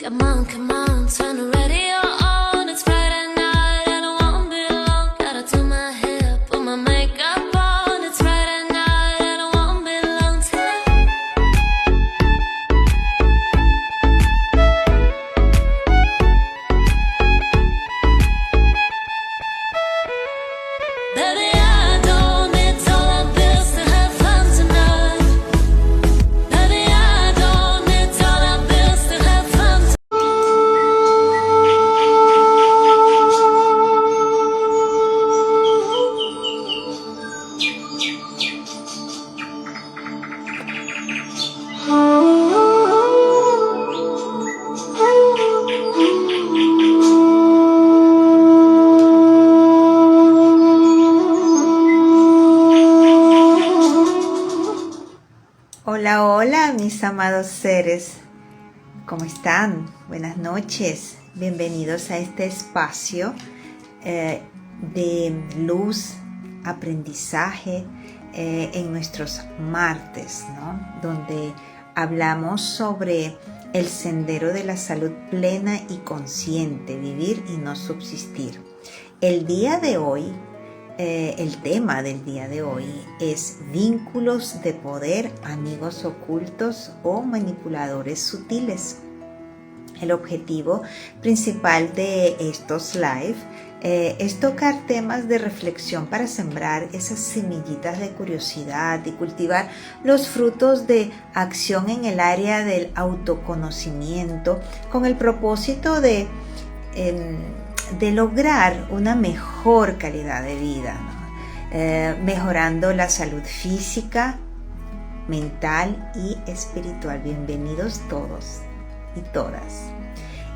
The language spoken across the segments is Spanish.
Come on, turn the radio on. It's Friday night and I won't be long. Gotta do my hair, put my makeup on. It's Friday night and I won't be long till baby, I don't need dollar bills to have fun tonight. Baby, I don't need dollar bills to have fun tonight. Hola, hola, mis amados seres. ¿Cómo están? Buenas noches. Bienvenidos a este espacio de luz, aprendizaje en nuestros martes, ¿no? Donde hablamos sobre el sendero de la salud plena y consciente, vivir y no subsistir. El día de hoy, el tema del día de hoy es vínculos de poder, amigos ocultos o manipuladores sutiles. El objetivo principal de estos live es tocar temas de reflexión para sembrar esas semillitas de curiosidad y cultivar los frutos de acción en el área del autoconocimiento con el propósito de lograr una mejor calidad de vida, ¿no? Mejorando la salud física, mental y espiritual. Bienvenidos todos y todas.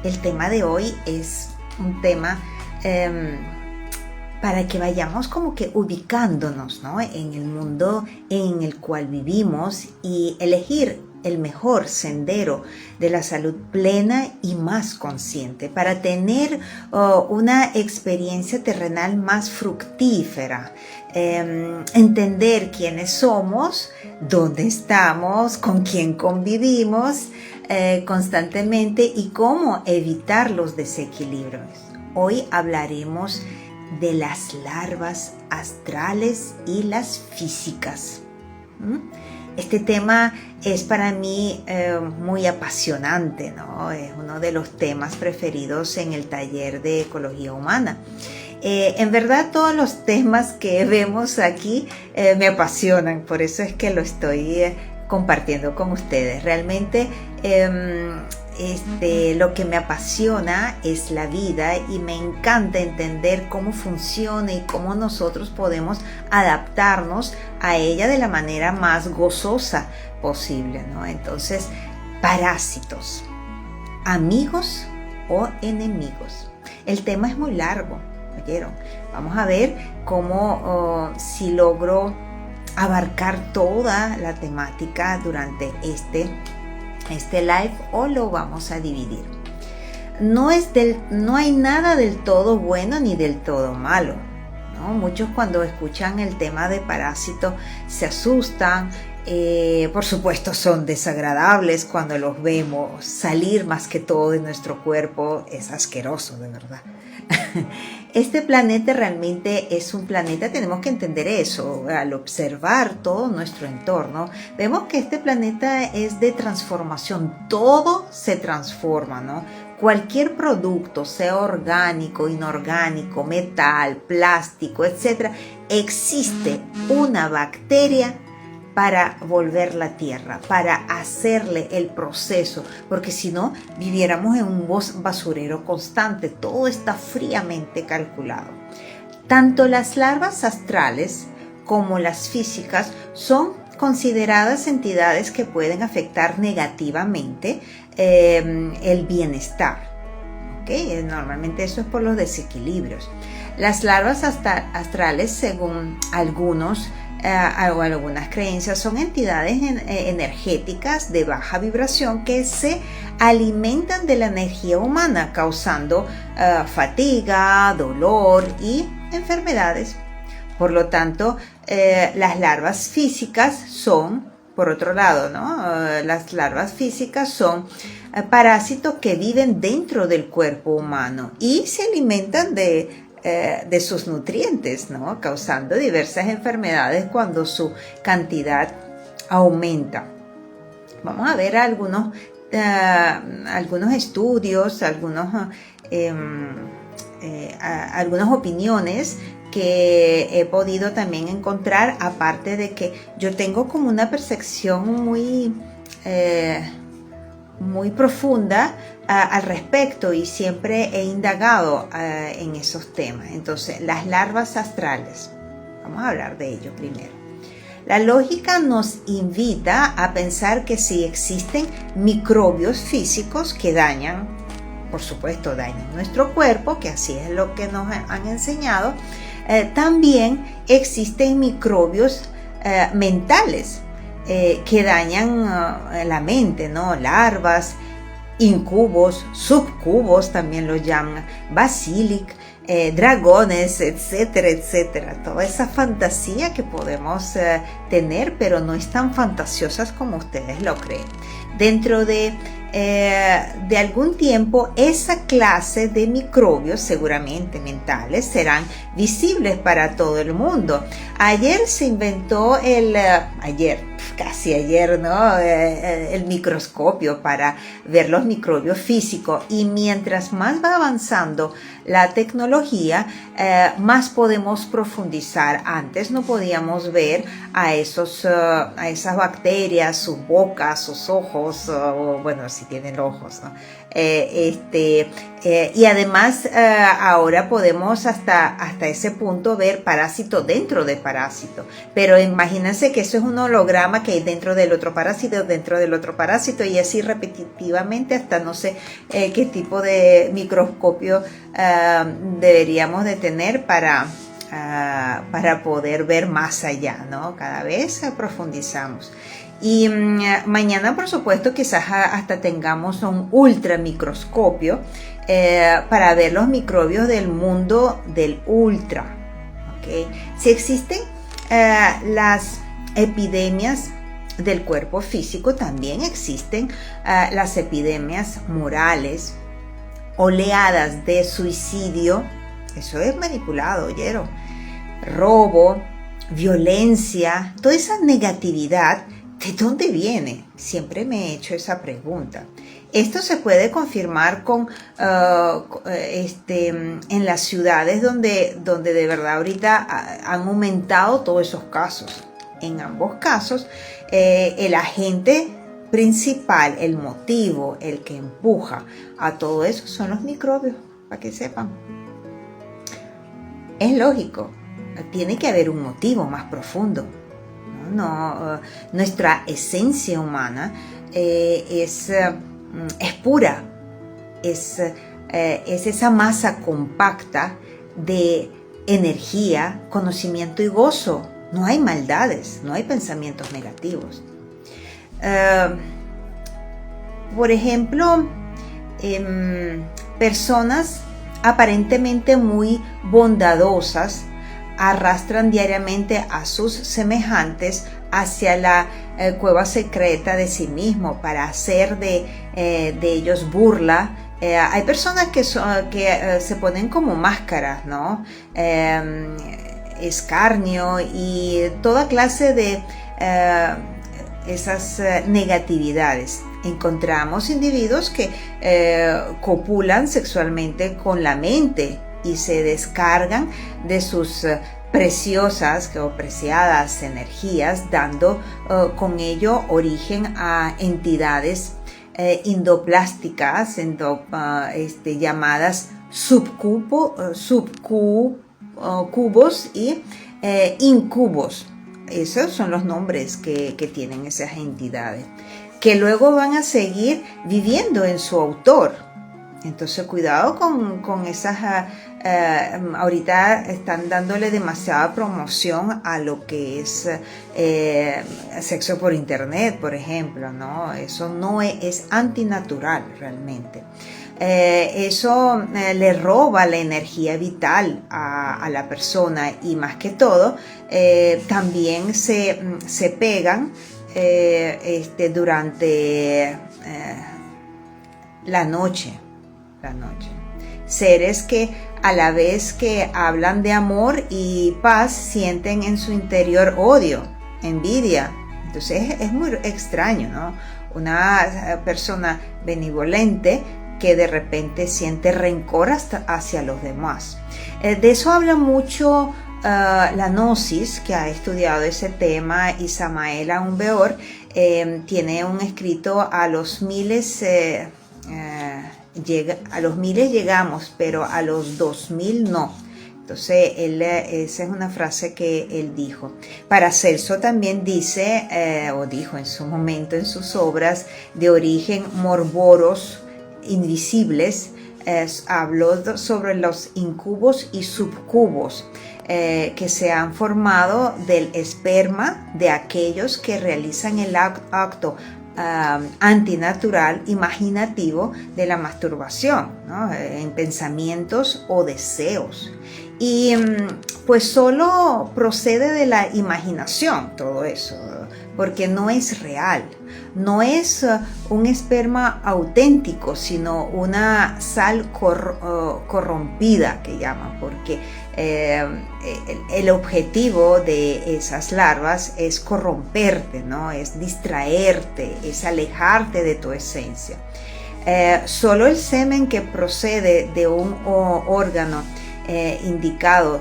El tema de hoy es un tema para que vayamos como que ubicándonos, ¿no? En el mundo en el cual vivimos y elegir el mejor sendero de la salud plena y más consciente para tener una experiencia terrenal más fructífera, entender quiénes somos, dónde estamos, con quién convivimos constantemente y cómo evitar los desequilibrios. Hoy hablaremos de las larvas astrales y las físicas. Este tema es para mí muy apasionante, ¿no? Es uno de los temas preferidos en el taller de ecología humana. En verdad todos los temas que vemos aquí me apasionan, por eso es que lo estoy compartiendo con ustedes. Realmente lo que me apasiona es la vida y me encanta entender cómo funciona y cómo nosotros podemos adaptarnos a ella de la manera más gozosa posible, ¿no? Entonces, parásitos, amigos o enemigos. El tema es muy largo, ¿oyeron? Vamos a ver cómo si logro abarcar toda la temática durante este live o lo vamos a dividir. No hay nada del todo bueno ni del todo malo, ¿no? Muchos cuando escuchan el tema de parásito se asustan. Por supuesto son desagradables cuando los vemos salir, más que todo de nuestro cuerpo. Es asqueroso, de verdad. Este planeta realmente es un planeta, tenemos que entender eso. Al observar todo nuestro entorno, vemos que este planeta es de transformación, todo se transforma, ¿no? Cualquier producto, sea orgánico, inorgánico, metal, plástico, etc., existe una bacteria para volver la tierra, para hacerle el proceso, porque si no, viviéramos en un basurero constante. Todo está fríamente calculado. Tanto las larvas astrales como las físicas son consideradas entidades que pueden afectar negativamente el bienestar. ¿Okay? Normalmente eso es por los desequilibrios. Las larvas astrales, según algunas creencias, son entidades energéticas de baja vibración que se alimentan de la energía humana, causando fatiga, dolor y enfermedades. Por lo tanto, las larvas físicas son por otro lado, ¿no? Las larvas físicas son parásitos que viven dentro del cuerpo humano y se alimentan de sus nutrientes, ¿no? Causando diversas enfermedades cuando su cantidad aumenta. Vamos a ver algunos estudios, algunas opiniones que he podido también encontrar, aparte de que yo tengo como una percepción muy profunda al respecto y siempre he indagado en esos temas. Entonces, las larvas astrales, vamos a hablar de ello primero. La lógica nos invita a pensar que si existen microbios físicos que dañan, por supuesto, dañan nuestro cuerpo, que así es lo que nos han enseñado, también existen microbios mentales que dañan la mente, ¿no? Larvas, incubos, subcubos también los llaman, basilic, dragones, etcétera, etcétera. Toda esa fantasía que podemos tener, pero no es tan fantasiosas como ustedes lo creen. Dentro de algún tiempo, esa clase de microbios, seguramente mentales, serán visibles para todo el mundo. Ayer se inventó casi ayer, ¿no? El microscopio para ver los microbios físicos, y mientras más va avanzando la tecnología, más podemos profundizar. Antes no podíamos ver a esas bacterias, sus bocas, sus ojos, o bueno, si tienen ojos, ¿no? Y además ahora podemos hasta ese punto ver parásito dentro de parásito, pero imagínense que eso es un holograma que hay dentro del otro parásito, y así repetitivamente hasta no sé qué tipo de microscopio deberíamos de tener para poder ver más allá, ¿no? Cada vez profundizamos. Y mañana, por supuesto, quizás hasta tengamos un ultramicroscopio para ver los microbios del mundo del ultra. ¿Okay? Si existen las epidemias del cuerpo físico, también existen las epidemias morales, oleadas de suicidio. Eso es manipulado, ¿oyeron? Robo, violencia, toda esa negatividad. ¿De dónde viene? Siempre me he hecho esa pregunta. Esto se puede confirmar en las ciudades donde de verdad ahorita han aumentado todos esos casos. En ambos casos, el agente principal, el motivo, el que empuja a todo eso son los microbios, para que sepan. Es lógico, tiene que haber un motivo más profundo. Nuestra esencia humana es pura, es esa masa compacta de energía, conocimiento y gozo. No hay maldades, no hay pensamientos negativos. Por ejemplo, personas aparentemente muy bondadosas arrastran diariamente a sus semejantes hacia la cueva secreta de sí mismo para hacer de ellos burla. Hay personas que se ponen como máscaras, ¿no? Escarnio y toda clase de esas negatividades. Encontramos individuos que copulan sexualmente con la mente y se descargan de sus preciosas o preciadas energías, dando con ello origen a entidades endoplásticas, llamadas subcubos y incubos. Esos son los nombres que tienen esas entidades, que luego van a seguir viviendo en su autor. Entonces cuidado con esas, ahorita están dándole demasiada promoción a lo que es sexo por internet, por ejemplo, ¿no? Eso no es antinatural realmente. Eso le roba la energía vital a la persona, y más que todo también se pegan durante la noche. Seres que a la vez que hablan de amor y paz, sienten en su interior odio, envidia. Entonces es muy extraño, ¿no? Una persona benevolente que de repente siente rencor hacia los demás. De eso habla mucho la Gnosis, que ha estudiado ese tema, y Samael Aun Weor tiene un escrito a los miles llegamos, pero a los 2000 no. Entonces, esa es una frase que él dijo. Paracelso también dice, o dijo en su momento en sus obras, de origen morboros, invisibles, habló sobre los incubos y subcubos que se han formado del esperma de aquellos que realizan el acto antinatural, imaginativo de la masturbación, ¿no? En pensamientos o deseos. Y pues solo procede de la imaginación todo eso, porque no es real, no es un esperma auténtico, sino una sal corrompida que llaman, porque el objetivo de esas larvas es corromperte, ¿no? Es distraerte, es alejarte de tu esencia. Solo el semen que procede de un órgano indicado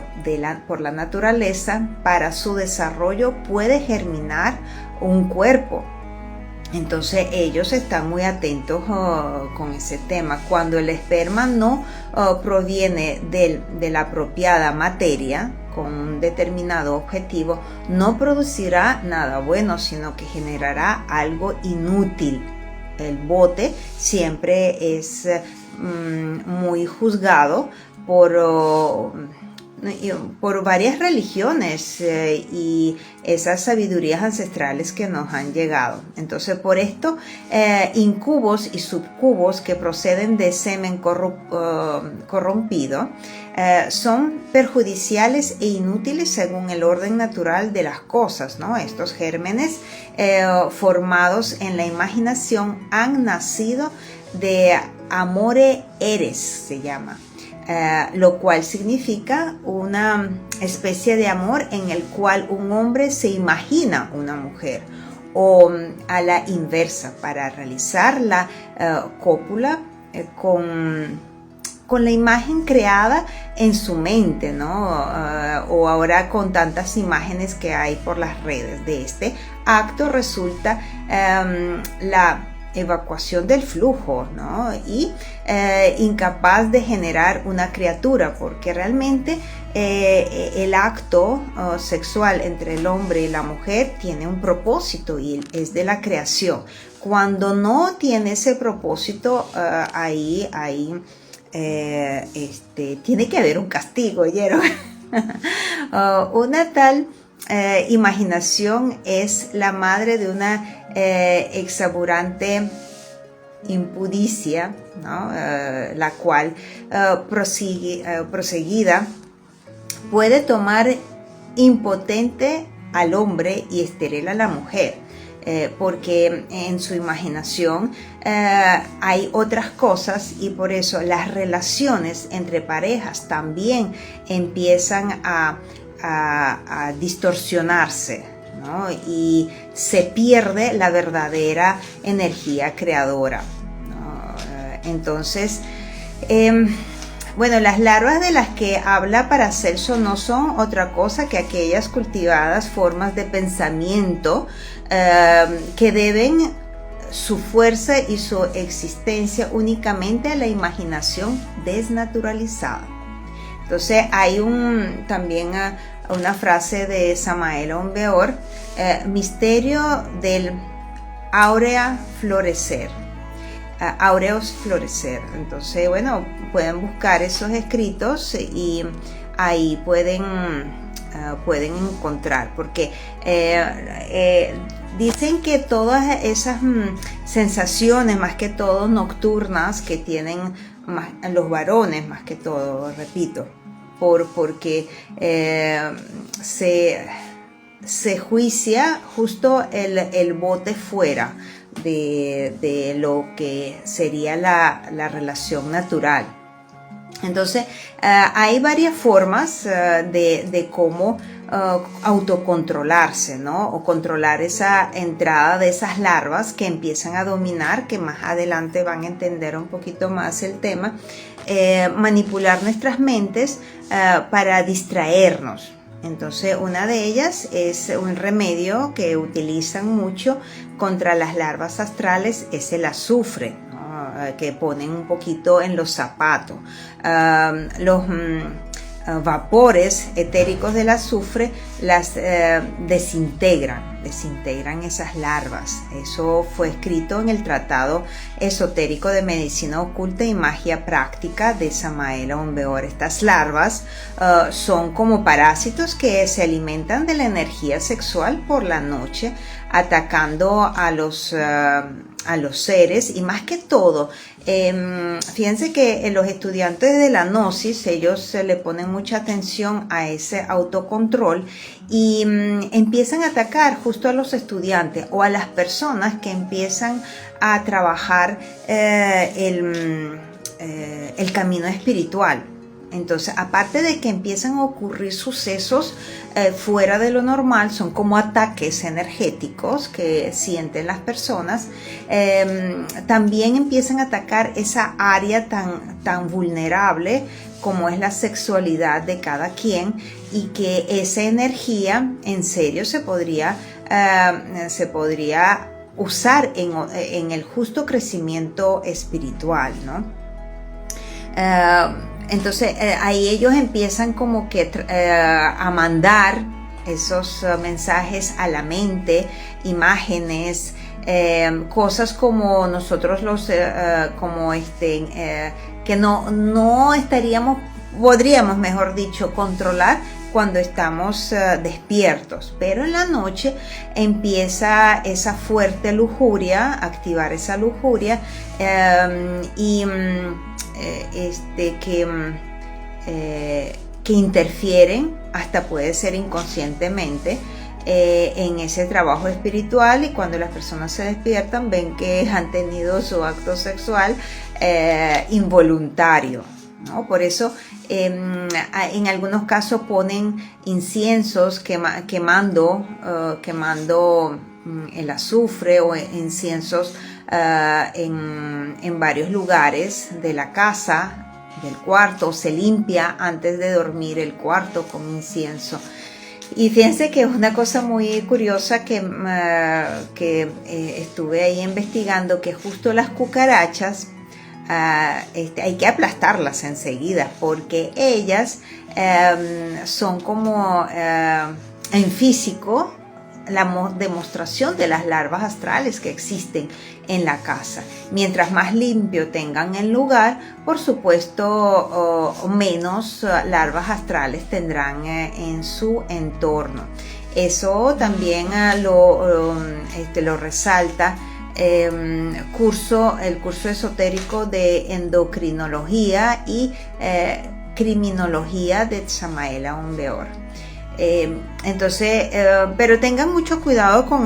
por la naturaleza para su desarrollo puede germinar un cuerpo. Entonces ellos están muy atentos con ese tema. Cuando el esperma no proviene de la apropiada materia con un determinado objetivo, no producirá nada bueno, sino que generará algo inútil. El bote siempre es muy juzgado por varias religiones y esas sabidurías ancestrales que nos han llegado. Entonces, por esto, incubos y subcubos que proceden de semen corrompido son perjudiciales e inútiles según el orden natural de las cosas, ¿no? Estos gérmenes formados en la imaginación han nacido de amore eres, se llama. Lo cual significa una especie de amor en el cual un hombre se imagina una mujer, o a la inversa, para realizar la cópula con la imagen creada en su mente, ¿no? O ahora con tantas imágenes que hay por las redes. De este acto resulta la evacuación del flujo, ¿no? Y incapaz de generar una criatura, porque realmente el acto sexual entre el hombre y la mujer tiene un propósito y es de la creación. Cuando no tiene ese propósito, ahí tiene que haber un castigo, ¿oyeron? Una tal imaginación es la madre de una exaburante impudicia, ¿no? La cual proseguida puede tomar impotente al hombre y estéril a la mujer, porque en su imaginación hay otras cosas, y por eso las relaciones entre parejas también empiezan a distorsionarse, ¿no? Y se pierde la verdadera energía creadora, ¿no? Entonces, bueno, las larvas de las que habla Paracelso no son otra cosa que aquellas cultivadas formas de pensamiento que deben su fuerza y su existencia únicamente a la imaginación desnaturalizada. Entonces hay también una frase de Samael Aun Weor, misterio del áurea florecer, áureos florecer. Entonces, bueno, pueden buscar esos escritos y ahí pueden encontrar, porque dicen que todas esas sensaciones, más que todo nocturnas, que tienen los varones, más que todo, repito, porque se juicia justo el bote fuera de lo que sería la relación natural. Entonces, hay varias formas de cómo autocontrolarse, ¿no? O controlar esa entrada de esas larvas que empiezan a dominar, que más adelante van a entender un poquito más el tema. Manipular nuestras mentes para distraernos. Entonces, una de ellas es un remedio que utilizan mucho contra las larvas astrales, es el azufre, ¿no? Que ponen un poquito en los zapatos. Los vapores etéricos del azufre las desintegran esas larvas. Eso fue escrito en el Tratado Esotérico de Medicina Oculta y Magia Práctica de Samael Aun Weor. Estas larvas son como parásitos que se alimentan de la energía sexual por la noche, atacando a los seres, y más que todo, fíjense que los estudiantes de la Gnosis, ellos le ponen mucha atención a ese autocontrol y empiezan a atacar justo a los estudiantes o a las personas que empiezan a trabajar el camino espiritual. Entonces, aparte de que empiezan a ocurrir sucesos fuera de lo normal, son como ataques energéticos que sienten las personas, también empiezan a atacar esa área tan vulnerable como es la sexualidad de cada quien, y que esa energía en serio se podría usar en el justo crecimiento espiritual, ¿no? Entonces ahí ellos empiezan como que a mandar esos mensajes a la mente, imágenes, cosas como nosotros que no podríamos, mejor dicho, controlar cuando estamos despiertos, pero en la noche empieza esa fuerte lujuria, activar esa lujuria que interfieren, hasta puede ser inconscientemente, en ese trabajo espiritual, y cuando las personas se despiertan ven que han tenido su acto sexual involuntario, ¿no? Por eso en algunos casos ponen inciensos quemando el azufre, o inciensos en varios lugares de la casa, del cuarto. Se limpia antes de dormir el cuarto con incienso. Y fíjense que es una cosa muy curiosa que estuve ahí investigando, que justo las cucarachas hay que aplastarlas enseguida, porque ellas son como en físico la demostración de las larvas astrales que existen en la casa. Mientras más limpio tengan el lugar, por supuesto, menos larvas astrales tendrán en su entorno. Eso también lo resalta el curso esotérico de endocrinología y criminología de Samael Aun Weor. Entonces, pero tengan mucho cuidado con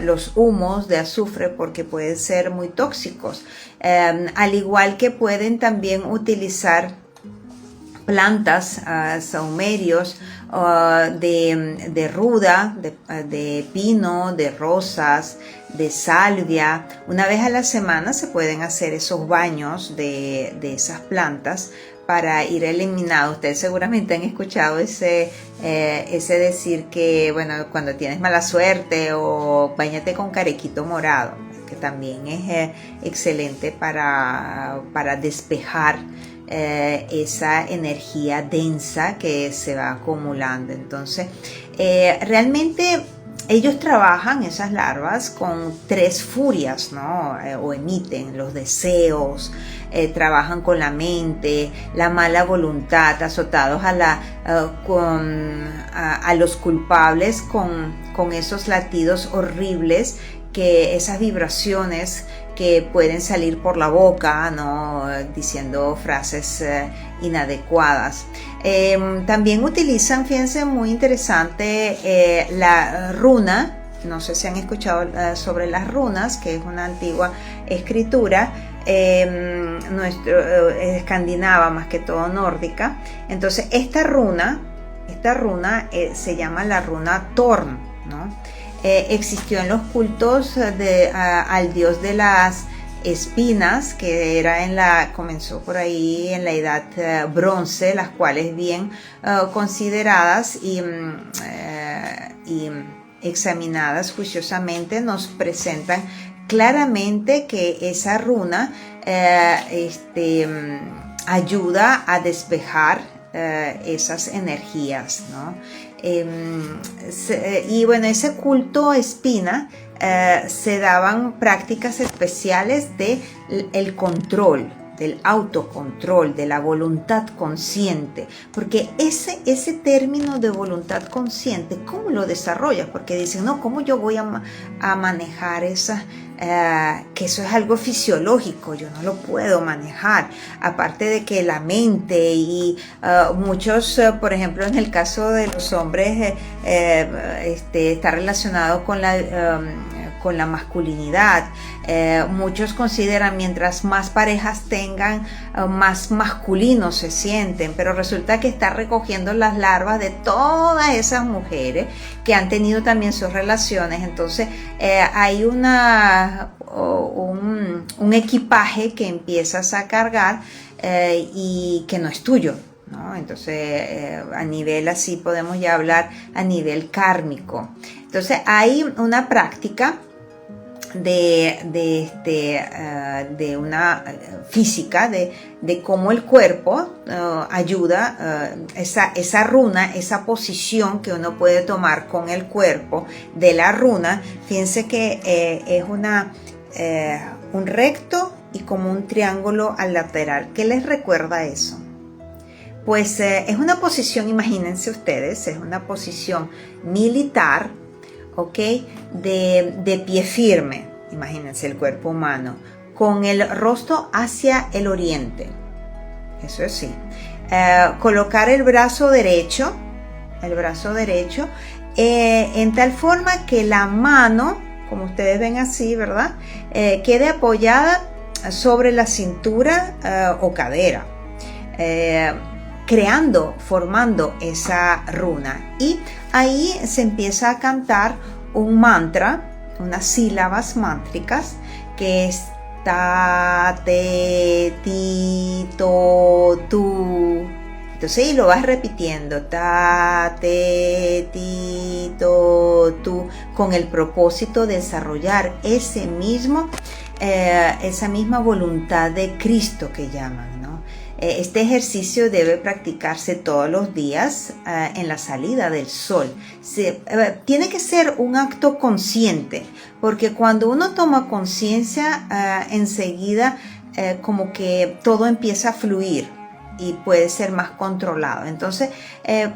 los humos de azufre, porque pueden ser muy tóxicos, al igual que pueden también utilizar plantas, saumerios de ruda, de pino, de rosas, de salvia. Una vez a la semana se pueden hacer esos baños de esas plantas para ir eliminando. Ustedes seguramente han escuchado ese decir que, bueno, cuando tienes mala suerte, o báñate con carequito morado, que también es excelente para despejar esa energía densa que se va acumulando. Entonces, realmente ellos trabajan, esas larvas, con 3 furias, ¿no? O emiten los deseos, trabajan con la mente, la mala voluntad, azotados a los culpables con esos latidos horribles que esas vibraciones que pueden salir por la boca, ¿no? Diciendo frases inadecuadas. También utilizan, fíjense, muy interesante, la runa. No sé si han escuchado sobre las runas, que es una antigua escritura escandinava, más que todo nórdica. Entonces esta runa se llama la runa Torn, ¿no? Existió en los cultos al dios de las espinas, que comenzó por ahí en la edad bronce, las cuales bien consideradas y examinadas juiciosamente nos presentan claramente que esa runa ayuda a despejar esas energías, ¿no? Y bueno, ese culto espina se daban prácticas especiales de el control, del autocontrol, de la voluntad consciente, porque ese término de voluntad consciente, ¿cómo lo desarrollas? Porque dicen, no, ¿cómo yo voy a manejar esa, que eso es algo fisiológico, yo no lo puedo manejar, aparte de que la mente y muchos, por ejemplo, en el caso de los hombres, está relacionado con la masculinidad. Muchos consideran mientras más parejas tengan, más masculinos se sienten, pero resulta que está recogiendo las larvas de todas esas mujeres que han tenido también sus relaciones. Entonces hay un equipaje que empiezas a cargar y que no es tuyo, ¿no? Entonces a nivel así podemos ya hablar a nivel kármico. Entonces hay una práctica de una física de cómo el cuerpo ayuda, esa runa, esa posición que uno puede tomar con el cuerpo de la runa. Fíjense que es un recto y como un triángulo al lateral. ¿Qué les recuerda eso? Pues es una posición, imagínense ustedes, es una posición militar, ¿ok? De pie firme, imagínense el cuerpo humano, con el rostro hacia el oriente, eso es sí. Colocar el brazo derecho en tal forma que la mano, como ustedes ven así, ¿verdad? Quede apoyada sobre la cintura o cadera, formando esa runa, y ahí se empieza a cantar un mantra, unas sílabas mántricas, que es ta, te, ti, to, tu. Entonces y lo vas repitiendo, ta, te, ti, to, tu, con el propósito de desarrollar esa misma voluntad de Cristo que llaman. Este ejercicio debe practicarse todos los días en la salida del sol. Tiene que ser un acto consciente, porque cuando uno toma conciencia, enseguida como que todo empieza a fluir y puede ser más controlado. Entonces,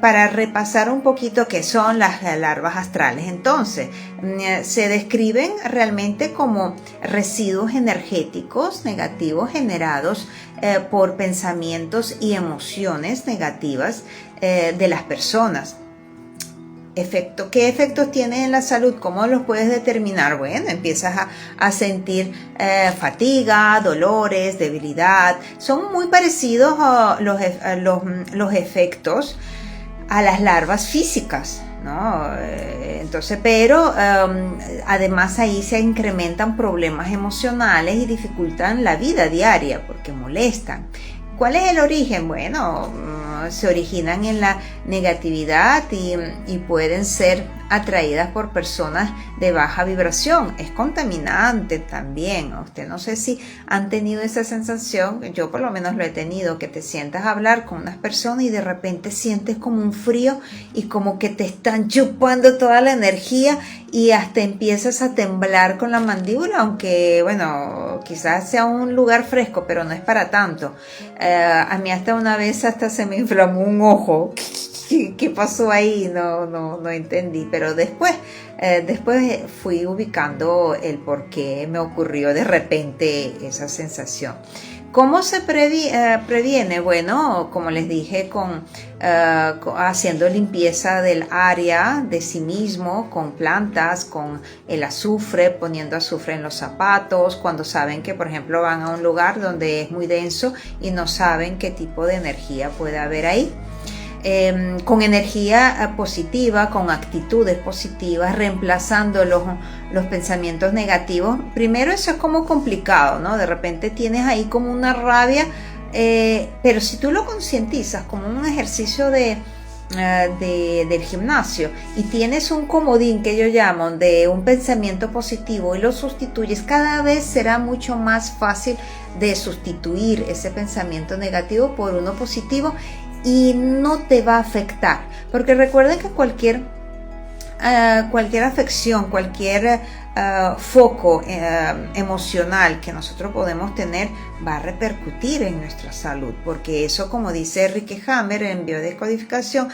para repasar un poquito qué son las larvas astrales, entonces se describen realmente como residuos energéticos negativos generados por pensamientos y emociones negativas de las personas. ¿Qué efectos tiene en la salud? ¿Cómo los puedes determinar? Bueno, empiezas a sentir fatiga, dolores, debilidad. Son muy parecidos los efectos a las larvas físicas, ¿no? Entonces, pero además ahí se incrementan problemas emocionales y dificultan la vida diaria porque molestan. ¿Cuál es el origen? Bueno, se originan en la negatividad y pueden ser atraídas por personas de baja vibración. Es contaminante también. Usted no sé si han tenido esa sensación, yo por lo menos lo he tenido, que te sientas a hablar con unas personas y de repente sientes como un frío y como que te están chupando toda la energía y hasta empiezas a temblar con la mandíbula, aunque bueno, quizás sea un lugar fresco, pero no es para tanto. A mí hasta una vez se me inflamó un ojo ¿qué pasó ahí? No entendí, pero después fui ubicando el por qué me ocurrió de repente esa sensación. ¿Cómo se previene? Bueno, como les dije, haciendo limpieza del área de sí mismo, con plantas, con el azufre, poniendo azufre en los zapatos, cuando saben que, por ejemplo, van a un lugar donde es muy denso y no saben qué tipo de energía puede haber ahí. Con energía positiva, con actitudes positivas, reemplazando los pensamientos negativos. Primero, eso es como complicado, ¿no? De repente tienes ahí como una rabia, pero si tú lo concientizas como un ejercicio del gimnasio y tienes un comodín que yo llamo de un pensamiento positivo y lo sustituyes, cada vez será mucho más fácil de sustituir ese pensamiento negativo por uno positivo y no te va a afectar, porque recuerden que cualquier afección, cualquier foco emocional que nosotros podemos tener va a repercutir en nuestra salud, porque eso, como dice Enrique Hammer en biodescodificación,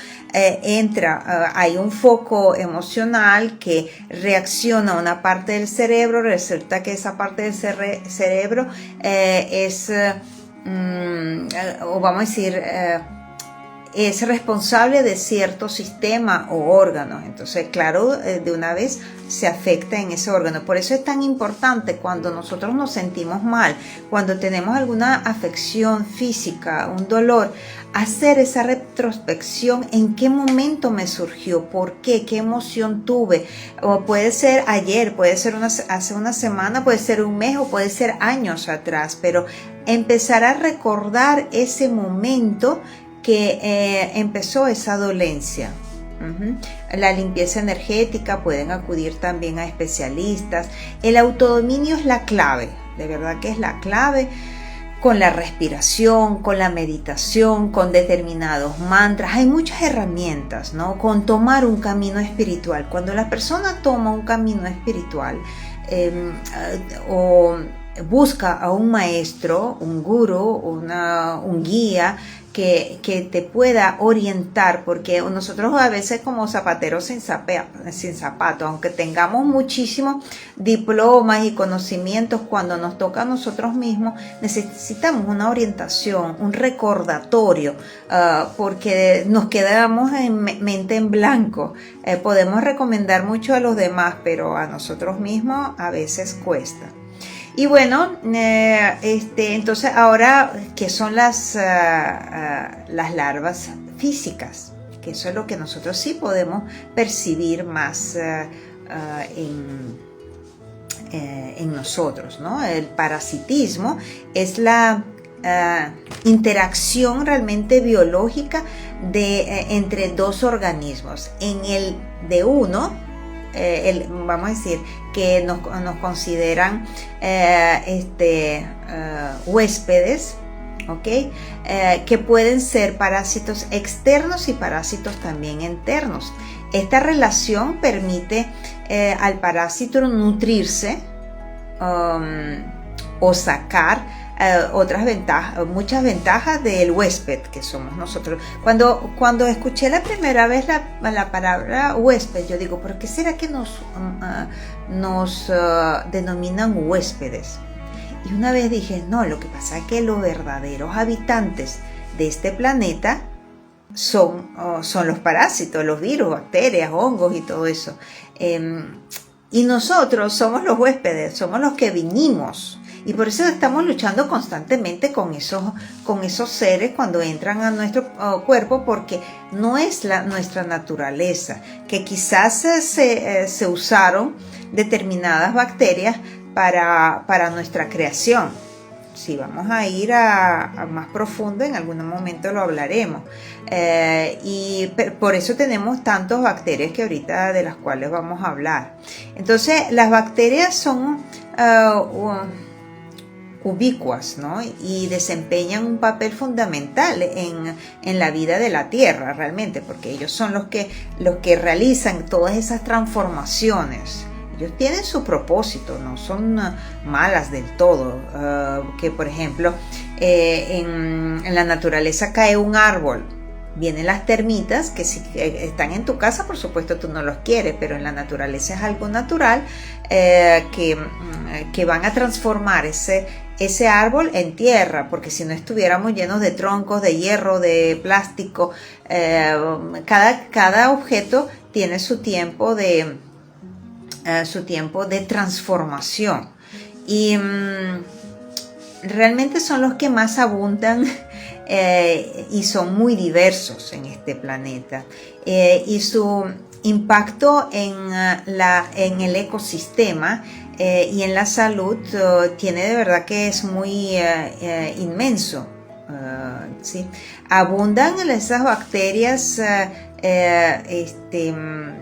hay un foco emocional que reacciona a una parte del cerebro. Resulta que esa parte del cerebro o vamos a decir, es responsable de cierto sistema o órgano. Entonces, claro, de una vez se afecta en ese órgano. Por eso es tan importante cuando nosotros nos sentimos mal, cuando tenemos alguna afección física, un dolor, hacer esa retrospección: en qué momento me surgió, por qué emoción tuve. O puede ser ayer, puede ser hace una semana, puede ser un mes o puede ser años atrás, pero empezar a recordar ese momento que empezó esa dolencia. La limpieza energética, pueden acudir también a especialistas. El autodominio es la clave, de verdad que es la clave, con la respiración, con la meditación, con determinados mantras. Hay muchas herramientas, ¿no? Con tomar un camino espiritual. Cuando la persona toma un camino espiritual o busca a un maestro, un gurú, un guía que te pueda orientar, porque nosotros a veces como zapateros sin zapatos, aunque tengamos muchísimos diplomas y conocimientos, cuando nos toca a nosotros mismos necesitamos una orientación, un recordatorio, porque nos quedamos en mente en blanco. Podemos recomendar mucho a los demás, pero a nosotros mismos a veces cuesta. Y bueno, entonces ahora, ¿qué son las larvas físicas? Que eso es lo que nosotros sí podemos percibir más en nosotros, ¿no? El parasitismo es la interacción realmente biológica entre dos organismos. En el de uno, vamos a decir que nos consideran huéspedes, ¿okay? Que pueden ser parásitos externos y parásitos también internos. Esta relación permite al parásito nutrirse o sacar muchas ventajas del huésped que somos nosotros. Cuando escuché la primera vez la palabra huésped, yo digo, ¿por qué será que nos denominan huéspedes? Y una vez dije, no, lo que pasa es que los verdaderos habitantes de este planeta son los parásitos, los virus, bacterias, hongos y todo eso. Y nosotros somos los huéspedes, somos los que vinimos. Y por eso estamos luchando constantemente con esos seres cuando entran a nuestro cuerpo, porque no es nuestra naturaleza, que quizás se usaron determinadas bacterias para nuestra creación. Si vamos a ir a más profundo, en algún momento lo hablaremos. Y por eso tenemos tantas bacterias de las cuales vamos a hablar. Entonces, las bacterias son ubicuas, ¿no? Y desempeñan un papel fundamental en la vida de la Tierra, realmente, porque ellos son los que realizan todas esas transformaciones. Ellos tienen su propósito, no son malas del todo. Que por ejemplo, en la naturaleza cae un árbol, Vienen las termitas, que si están en tu casa, por supuesto tú no los quieres, pero en la naturaleza es algo natural, que van a transformar ese árbol en tierra, porque si no estuviéramos llenos de troncos, de hierro, de plástico, cada objeto tiene su tiempo de transformación. Y realmente son los que más abundan y son muy diversos en este planeta. Y su impacto en el ecosistema y en la salud tiene de verdad que es muy inmenso. ¿Sí? Abundan esas bacterias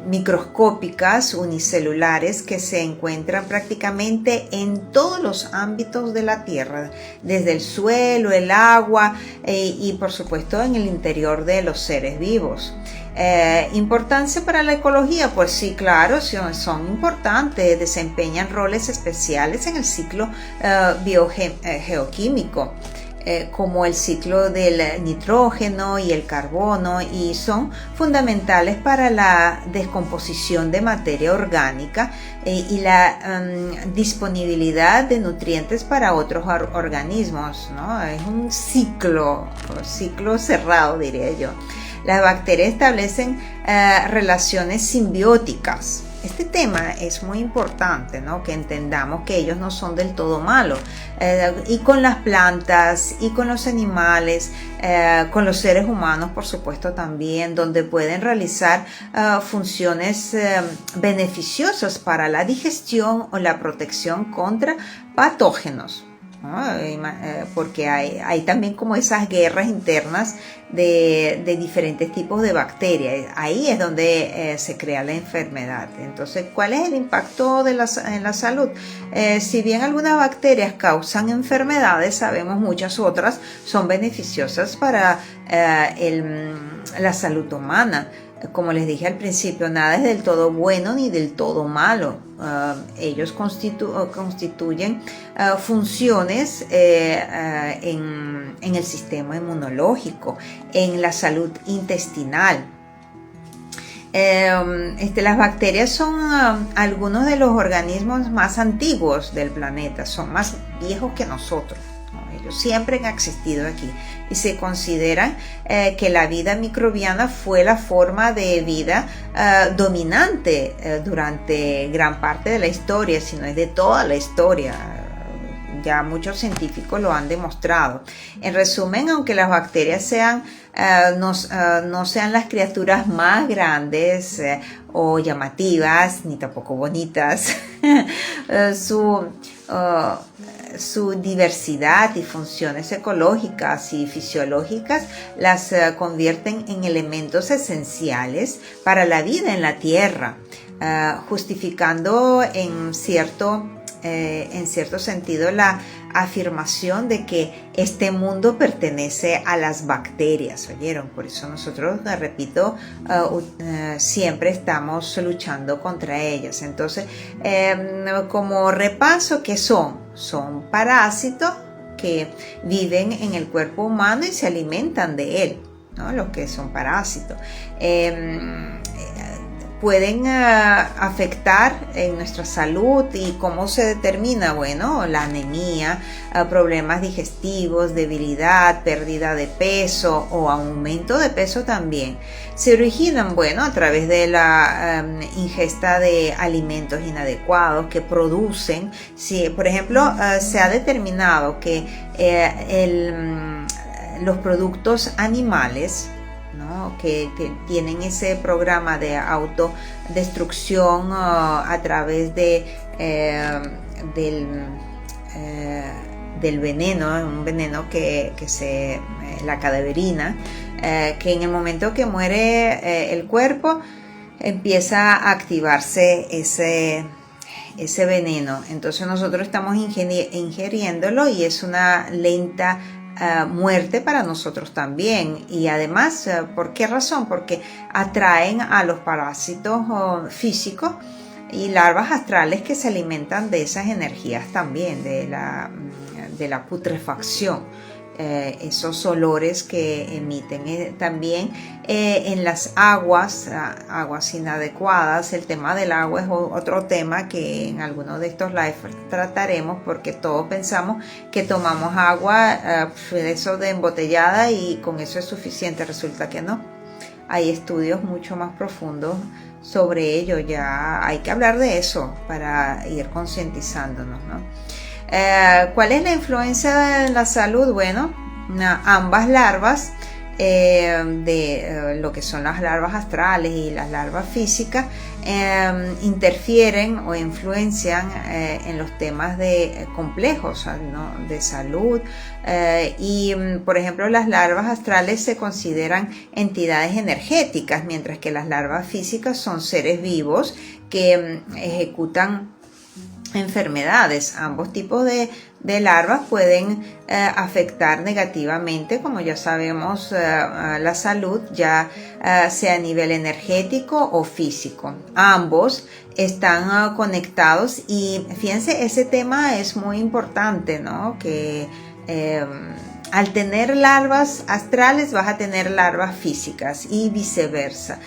microscópicas unicelulares que se encuentran prácticamente en todos los ámbitos de la Tierra, desde el suelo, el agua y por supuesto en el interior de los seres vivos. ¿Importancia para la ecología? Pues sí, claro, son importantes, desempeñan roles especiales en el ciclo biogeoquímico, como el ciclo del nitrógeno y el carbono, y son fundamentales para la descomposición de materia orgánica y la disponibilidad de nutrientes para otros organismos, ¿no? Es un ciclo cerrado, diría yo. Las bacterias establecen relaciones simbióticas. Este tema es muy importante, ¿no? Que entendamos que ellos no son del todo malos. Y con las plantas, y con los animales, con los seres humanos, por supuesto, también, donde pueden realizar funciones beneficiosas para la digestión o la protección contra patógenos. Porque hay también como esas guerras internas de diferentes tipos de bacterias. Ahí es donde se crea la enfermedad. Entonces, ¿cuál es el impacto en la salud? Si bien algunas bacterias causan enfermedades, sabemos muchas otras son beneficiosas para la salud humana. Como les dije al principio, nada es del todo bueno ni del todo malo. Ellos constituyen funciones en el sistema inmunológico, en la salud intestinal. Las bacterias son algunos de los organismos más antiguos del planeta, son más viejos que nosotros. Ellos siempre han existido aquí y se consideran que la vida microbiana fue la forma de vida dominante durante gran parte de la historia, si no es de toda la historia. Ya muchos científicos lo han demostrado. En resumen, aunque las bacterias no sean las criaturas más grandes o llamativas, ni tampoco bonitas, su diversidad y funciones ecológicas y fisiológicas las convierten en elementos esenciales para la vida en la Tierra, justificando en cierto sentido la afirmación de que este mundo pertenece a las bacterias. ¿Oyeron? Por eso nosotros, repito, siempre estamos luchando contra ellas. Entonces, como repaso, ¿qué son? Son parásitos que viven en el cuerpo humano y se alimentan de él, ¿no? Los que son parásitos. Pueden afectar en nuestra salud. ¿Y cómo se determina? Bueno, la anemia, problemas digestivos, debilidad, pérdida de peso o aumento de peso también. Se originan, bueno, a través de la ingesta de alimentos inadecuados que producen. Si, por ejemplo, se ha determinado que los productos animales, ¿no? que tienen ese programa de autodestrucción a través del veneno, un veneno que la cadaverina, que en el momento que muere el cuerpo empieza a activarse ese veneno. Entonces nosotros estamos ingiriéndolo y es una lenta muerte para nosotros también. Y además, ¿por qué razón? Porque atraen a los parásitos físicos y larvas astrales que se alimentan de esas energías también, de la putrefacción. esos olores que emiten. También en las aguas inadecuadas. El tema del agua es otro tema que en algunos de estos lives trataremos, porque todos pensamos que tomamos agua eso de embotellada y con eso es suficiente. Resulta que no. Hay estudios mucho más profundos sobre ello. Ya hay que hablar de eso para ir concientizándonos, ¿no? ¿Cuál es la influencia en la salud? Bueno, ambas larvas, lo que son las larvas astrales y las larvas físicas, interfieren o influencian en los temas complejos, ¿no?, de salud. Por ejemplo, las larvas astrales se consideran entidades energéticas, mientras que las larvas físicas son seres vivos que ejecutan enfermedades. Ambos tipos de larvas pueden afectar negativamente, como ya sabemos, la salud, ya sea a nivel energético o físico. Ambos están conectados, y fíjense, ese tema es muy importante, ¿no? Que al tener larvas astrales vas a tener larvas físicas y viceversa.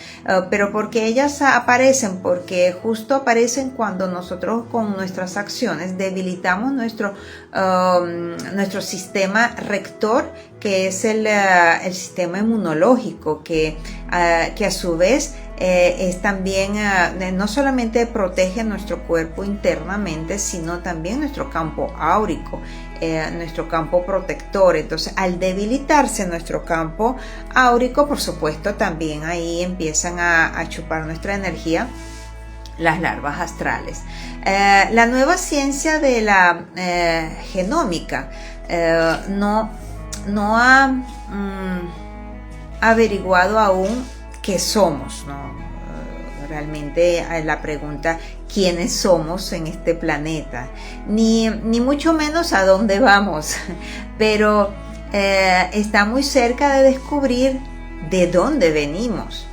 Pero ¿por qué ellas aparecen? Porque justo aparecen cuando nosotros con nuestras acciones debilitamos nuestro sistema rector, que es el sistema inmunológico, que a su vez es también, no solamente protege nuestro cuerpo internamente, sino también nuestro campo áurico, nuestro campo protector. Entonces, al debilitarse nuestro campo áurico, por supuesto, también ahí empiezan a chupar nuestra energía las larvas astrales. La nueva ciencia de la genómica no ha averiguado aún qué somos, ¿no? Realmente la pregunta quiénes somos en este planeta, ni mucho menos a dónde vamos, pero está muy cerca de descubrir de dónde venimos.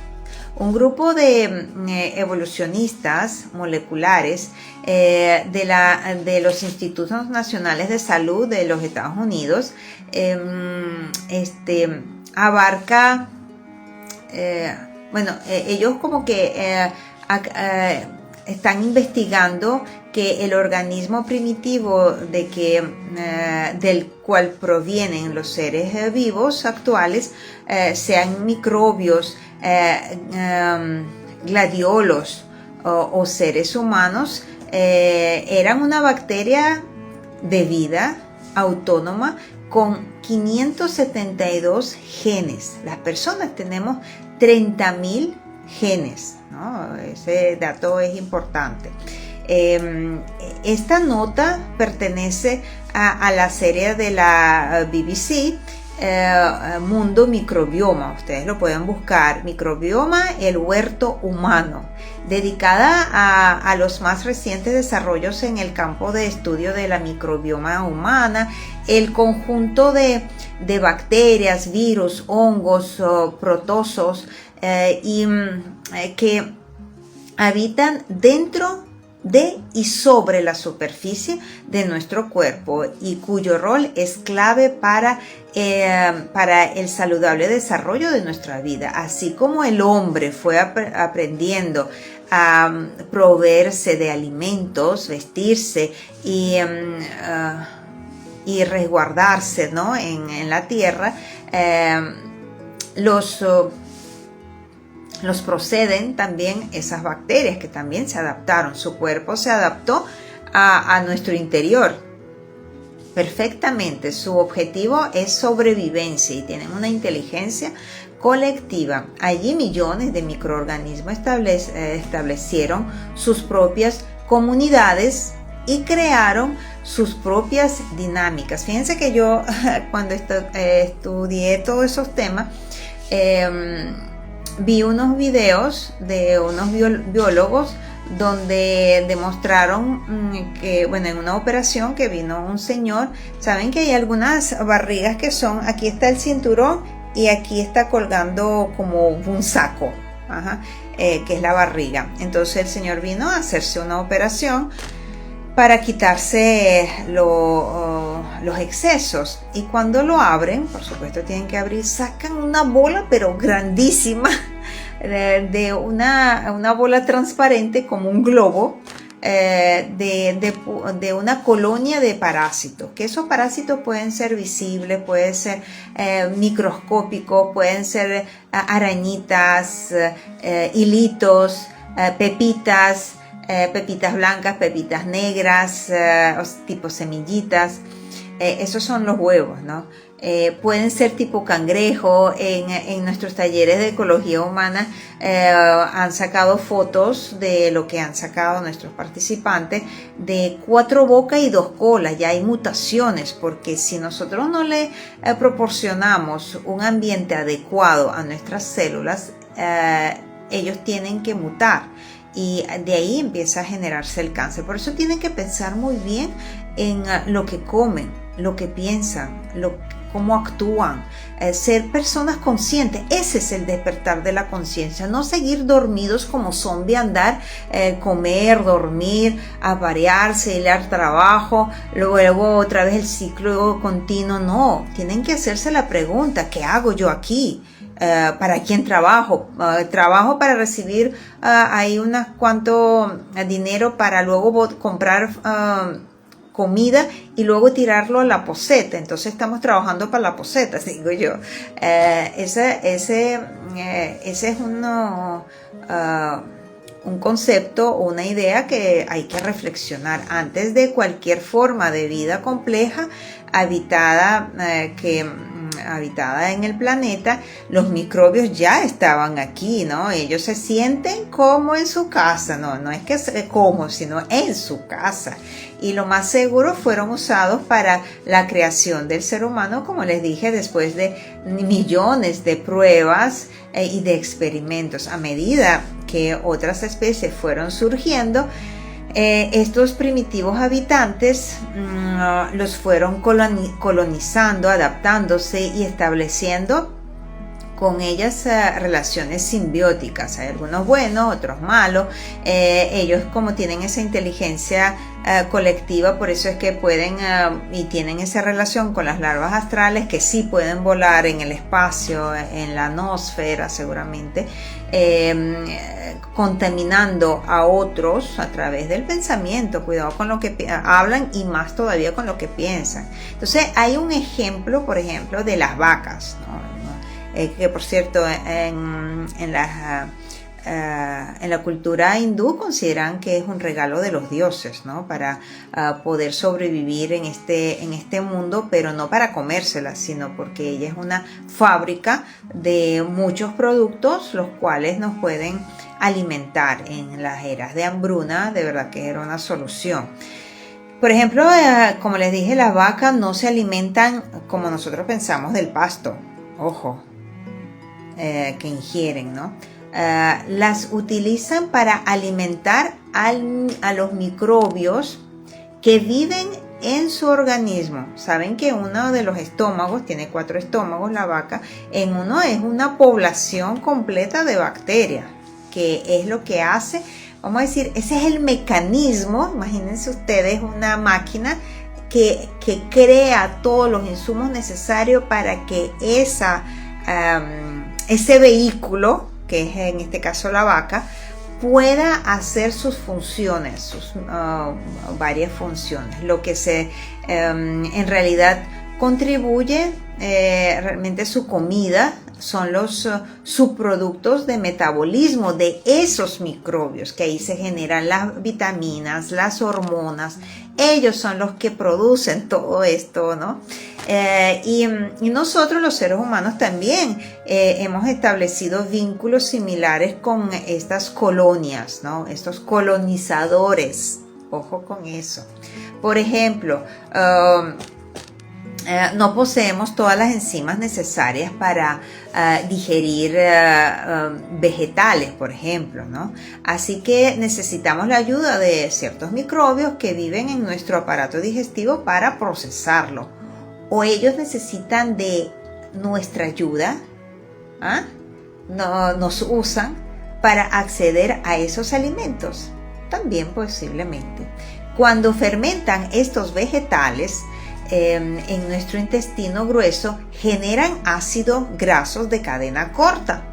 Un grupo de evolucionistas moleculares de los Institutos Nacionales de Salud de los Estados Unidos abarca, ellos como que están investigando que el organismo primitivo del cual provienen los seres vivos actuales, sean microbios, gladiolos o seres humanos, eran una bacteria de vida autónoma con 572 genes. Las personas tenemos 30.000 genes, ¿no? Ese dato es importante. Esta nota pertenece a la serie de la BBC, Mundo Microbioma. Ustedes lo pueden buscar, Microbioma, el huerto humano, dedicada a los más recientes desarrollos en el campo de estudio de la microbioma humana, el conjunto de bacterias, virus, hongos, protozoos que habitan dentro de y sobre la superficie de nuestro cuerpo, y cuyo rol es clave para el saludable desarrollo de nuestra vida. Así como el hombre fue aprendiendo a proveerse de alimentos, vestirse y resguardarse, ¿no?, en la tierra, los proceden también esas bacterias que también se adaptaron. Su cuerpo se adaptó a nuestro interior perfectamente. Su objetivo es sobrevivencia y tienen una inteligencia colectiva. Allí millones de microorganismos establecieron sus propias comunidades y crearon sus propias dinámicas. Fíjense que yo cuando estudié todos esos temas, vi unos videos de unos biólogos donde demostraron que, en una operación que vino un señor, saben que hay algunas barrigas que son, aquí está el cinturón y aquí está colgando como un saco, que es la barriga. Entonces el señor vino a hacerse una operación para quitarse los excesos. Y cuando lo abren, por supuesto tienen que abrir, sacan una bola pero grandísima de una bola transparente como un globo, de una colonia de parásitos, que esos parásitos pueden ser visibles, pueden ser microscópicos, pueden ser arañitas, hilitos, pepitas blancas, pepitas negras, tipo semillitas. Esos son los huevos, ¿no? Pueden ser tipo cangrejo. En nuestros talleres de ecología humana han sacado fotos de lo que han sacado nuestros participantes, de 4 bocas y 2 colas. Ya hay mutaciones, porque si nosotros no le proporcionamos un ambiente adecuado a nuestras células, ellos tienen que mutar. Y de ahí empieza a generarse el cáncer. Por eso tienen que pensar muy bien en lo que comen, lo que piensan, cómo actúan, ser personas conscientes. Ese es el despertar de la conciencia, no seguir dormidos como zombie, andar, comer, dormir, aparearse, ir al trabajo, luego otra vez el ciclo continuo. No, tienen que hacerse la pregunta, ¿qué hago yo aquí? ¿Para quién trabajo? Trabajo para recibir ahí unos cuantos dinero para luego comprar comida y luego tirarlo a la poseta. Entonces estamos trabajando para la poseta, digo yo. Ese es un concepto, una idea que hay que reflexionar antes de cualquier forma de vida compleja habitada en el planeta. Los microbios ya estaban aquí, ¿no? Ellos se sienten como en su casa, no es que como, sino en su casa. Y lo más seguro fueron usados para la creación del ser humano, como les dije, después de millones de pruebas y de experimentos. A medida que otras especies fueron surgiendo, estos primitivos habitantes los fueron colonizando, adaptándose y estableciendo con ellas relaciones simbióticas. Hay algunos buenos, otros malos. Ellos, como tienen esa inteligencia colectiva, por eso es que pueden y tienen esa relación con las larvas astrales, que sí pueden volar en el espacio, en la noosfera seguramente, contaminando a otros a través del pensamiento. Cuidado con lo que hablan y más todavía con lo que piensan. Entonces hay un ejemplo, por ejemplo, de las vacas, ¿no? Que por cierto en la cultura hindú consideran que es un regalo de los dioses, ¿no? Para poder sobrevivir en este mundo, pero no para comérsela, sino porque ella es una fábrica de muchos productos, los cuales nos pueden alimentar en las eras de hambruna. De verdad que era una solución. Por ejemplo, como les dije, las vacas no se alimentan como nosotros pensamos del pasto, ojo, que ingieren, ¿no? Las utilizan para alimentar a los microbios que viven en su organismo. Saben que uno de los estómagos, tiene 4 estómagos la vaca, en uno es una población completa de bacterias, que es lo que hace, vamos a decir, ese es el mecanismo. Imagínense ustedes una máquina que crea todos los insumos necesarios para que ese vehículo, que es en este caso la vaca, pueda hacer sus funciones, sus varias funciones. Lo que en realidad contribuye realmente su comida son los subproductos de metabolismo de esos microbios, que ahí se generan las vitaminas, las hormonas. Ellos son los que producen todo esto, ¿no? Y nosotros los seres humanos también hemos establecido vínculos similares con estas colonias, ¿no? Estos colonizadores. Ojo con eso. Por ejemplo, no poseemos todas las enzimas necesarias para digerir vegetales, por ejemplo, ¿no? Así que necesitamos la ayuda de ciertos microbios que viven en nuestro aparato digestivo para procesarlo. O ellos necesitan de nuestra ayuda, nos usan para acceder a esos alimentos, también posiblemente. Cuando fermentan estos vegetales, en nuestro intestino grueso generan ácidos grasos de cadena corta,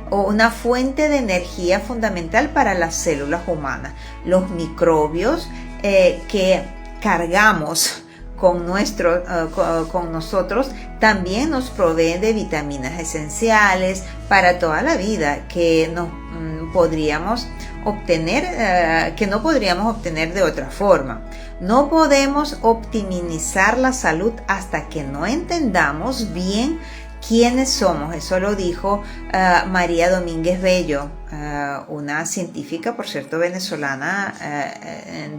o una fuente de energía fundamental para las células humanas. Los microbios que cargamos con nosotros también nos proveen de vitaminas esenciales para toda la vida que podríamos obtener, que no podríamos obtener de otra forma. No podemos optimizar la salud hasta que no entendamos bien quiénes somos. Eso lo dijo María Domínguez Bello, una científica, por cierto, venezolana,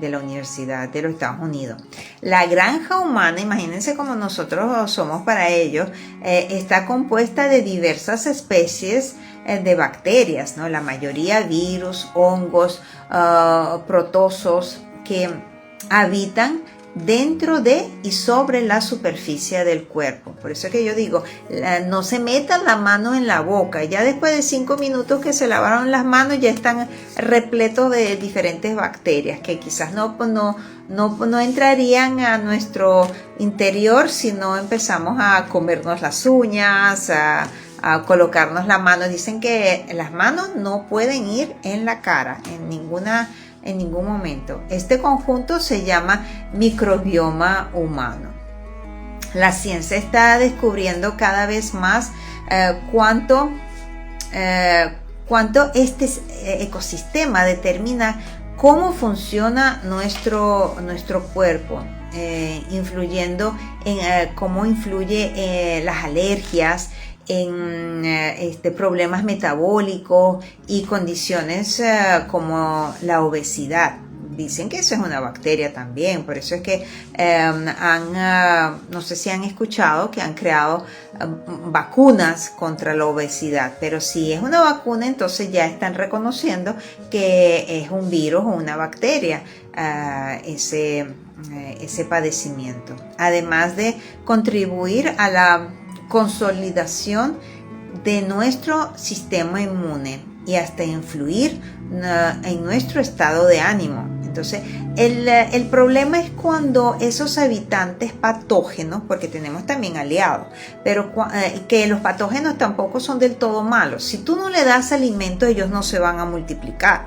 de la Universidad de los Estados Unidos. La granja humana, imagínense cómo nosotros somos para ellos, está compuesta de diversas especies de bacterias, ¿no? La mayoría virus, hongos, protozoos que habitan dentro de y sobre la superficie del cuerpo. Por eso es que yo digo, no se metan la mano en la boca. Ya después de 5 minutos que se lavaron las manos, ya están repletos de diferentes bacterias que quizás no entrarían a nuestro interior si no empezamos a comernos las uñas, a colocarnos la mano. Dicen que las manos no pueden ir en la cara en ningún momento. Este conjunto se llama microbioma humano. La ciencia está descubriendo cada vez más cuánto este ecosistema determina cómo funciona nuestro cuerpo, influyendo en cómo influye las alergias, en problemas metabólicos y condiciones como la obesidad. Dicen que eso es una bacteria también, por eso es que no sé si han escuchado que han creado vacunas contra la obesidad, pero si es una vacuna, entonces ya están reconociendo que es un virus o una bacteria ese padecimiento. Además de contribuir a la consolidación de nuestro sistema inmune y hasta influir en nuestro estado de ánimo. Entonces, el problema es cuando esos habitantes patógenos, porque tenemos también aliados, pero que los patógenos tampoco son del todo malos. Si tú no le das alimento, ellos no se van a multiplicar.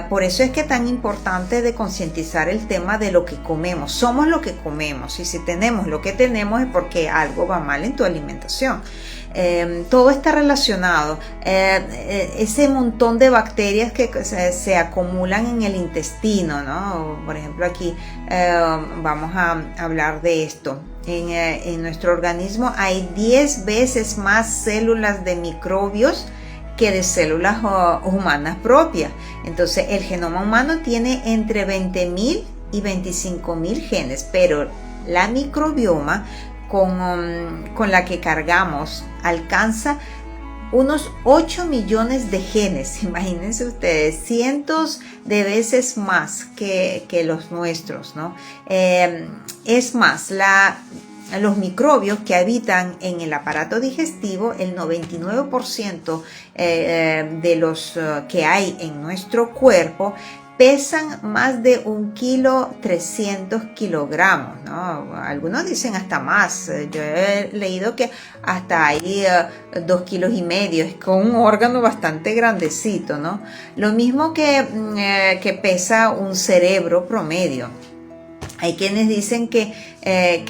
Por eso es que es tan importante de concientizar el tema de lo que comemos. Somos lo que comemos, y si tenemos lo que tenemos es porque algo va mal en tu alimentación. Todo está relacionado. Ese montón de bacterias que se acumulan en el intestino, ¿no? Por ejemplo, aquí vamos a hablar de esto. En nuestro organismo hay 10 veces más células de microbios que de células humanas propias. Entonces, el genoma humano tiene entre 20.000 y 25.000 genes, pero la microbioma con la que cargamos alcanza unos 8 millones de genes. Imagínense ustedes, cientos de veces más que los nuestros, ¿no? Es más, los microbios que habitan en el aparato digestivo, el 99% de los que hay en nuestro cuerpo pesan más de 1,3 kilogramos, ¿no? Algunos dicen hasta más. Yo he leído que hasta hay 2,5 kilos, es con un órgano bastante grandecito, ¿no? Lo mismo que pesa un cerebro promedio. Hay quienes dicen que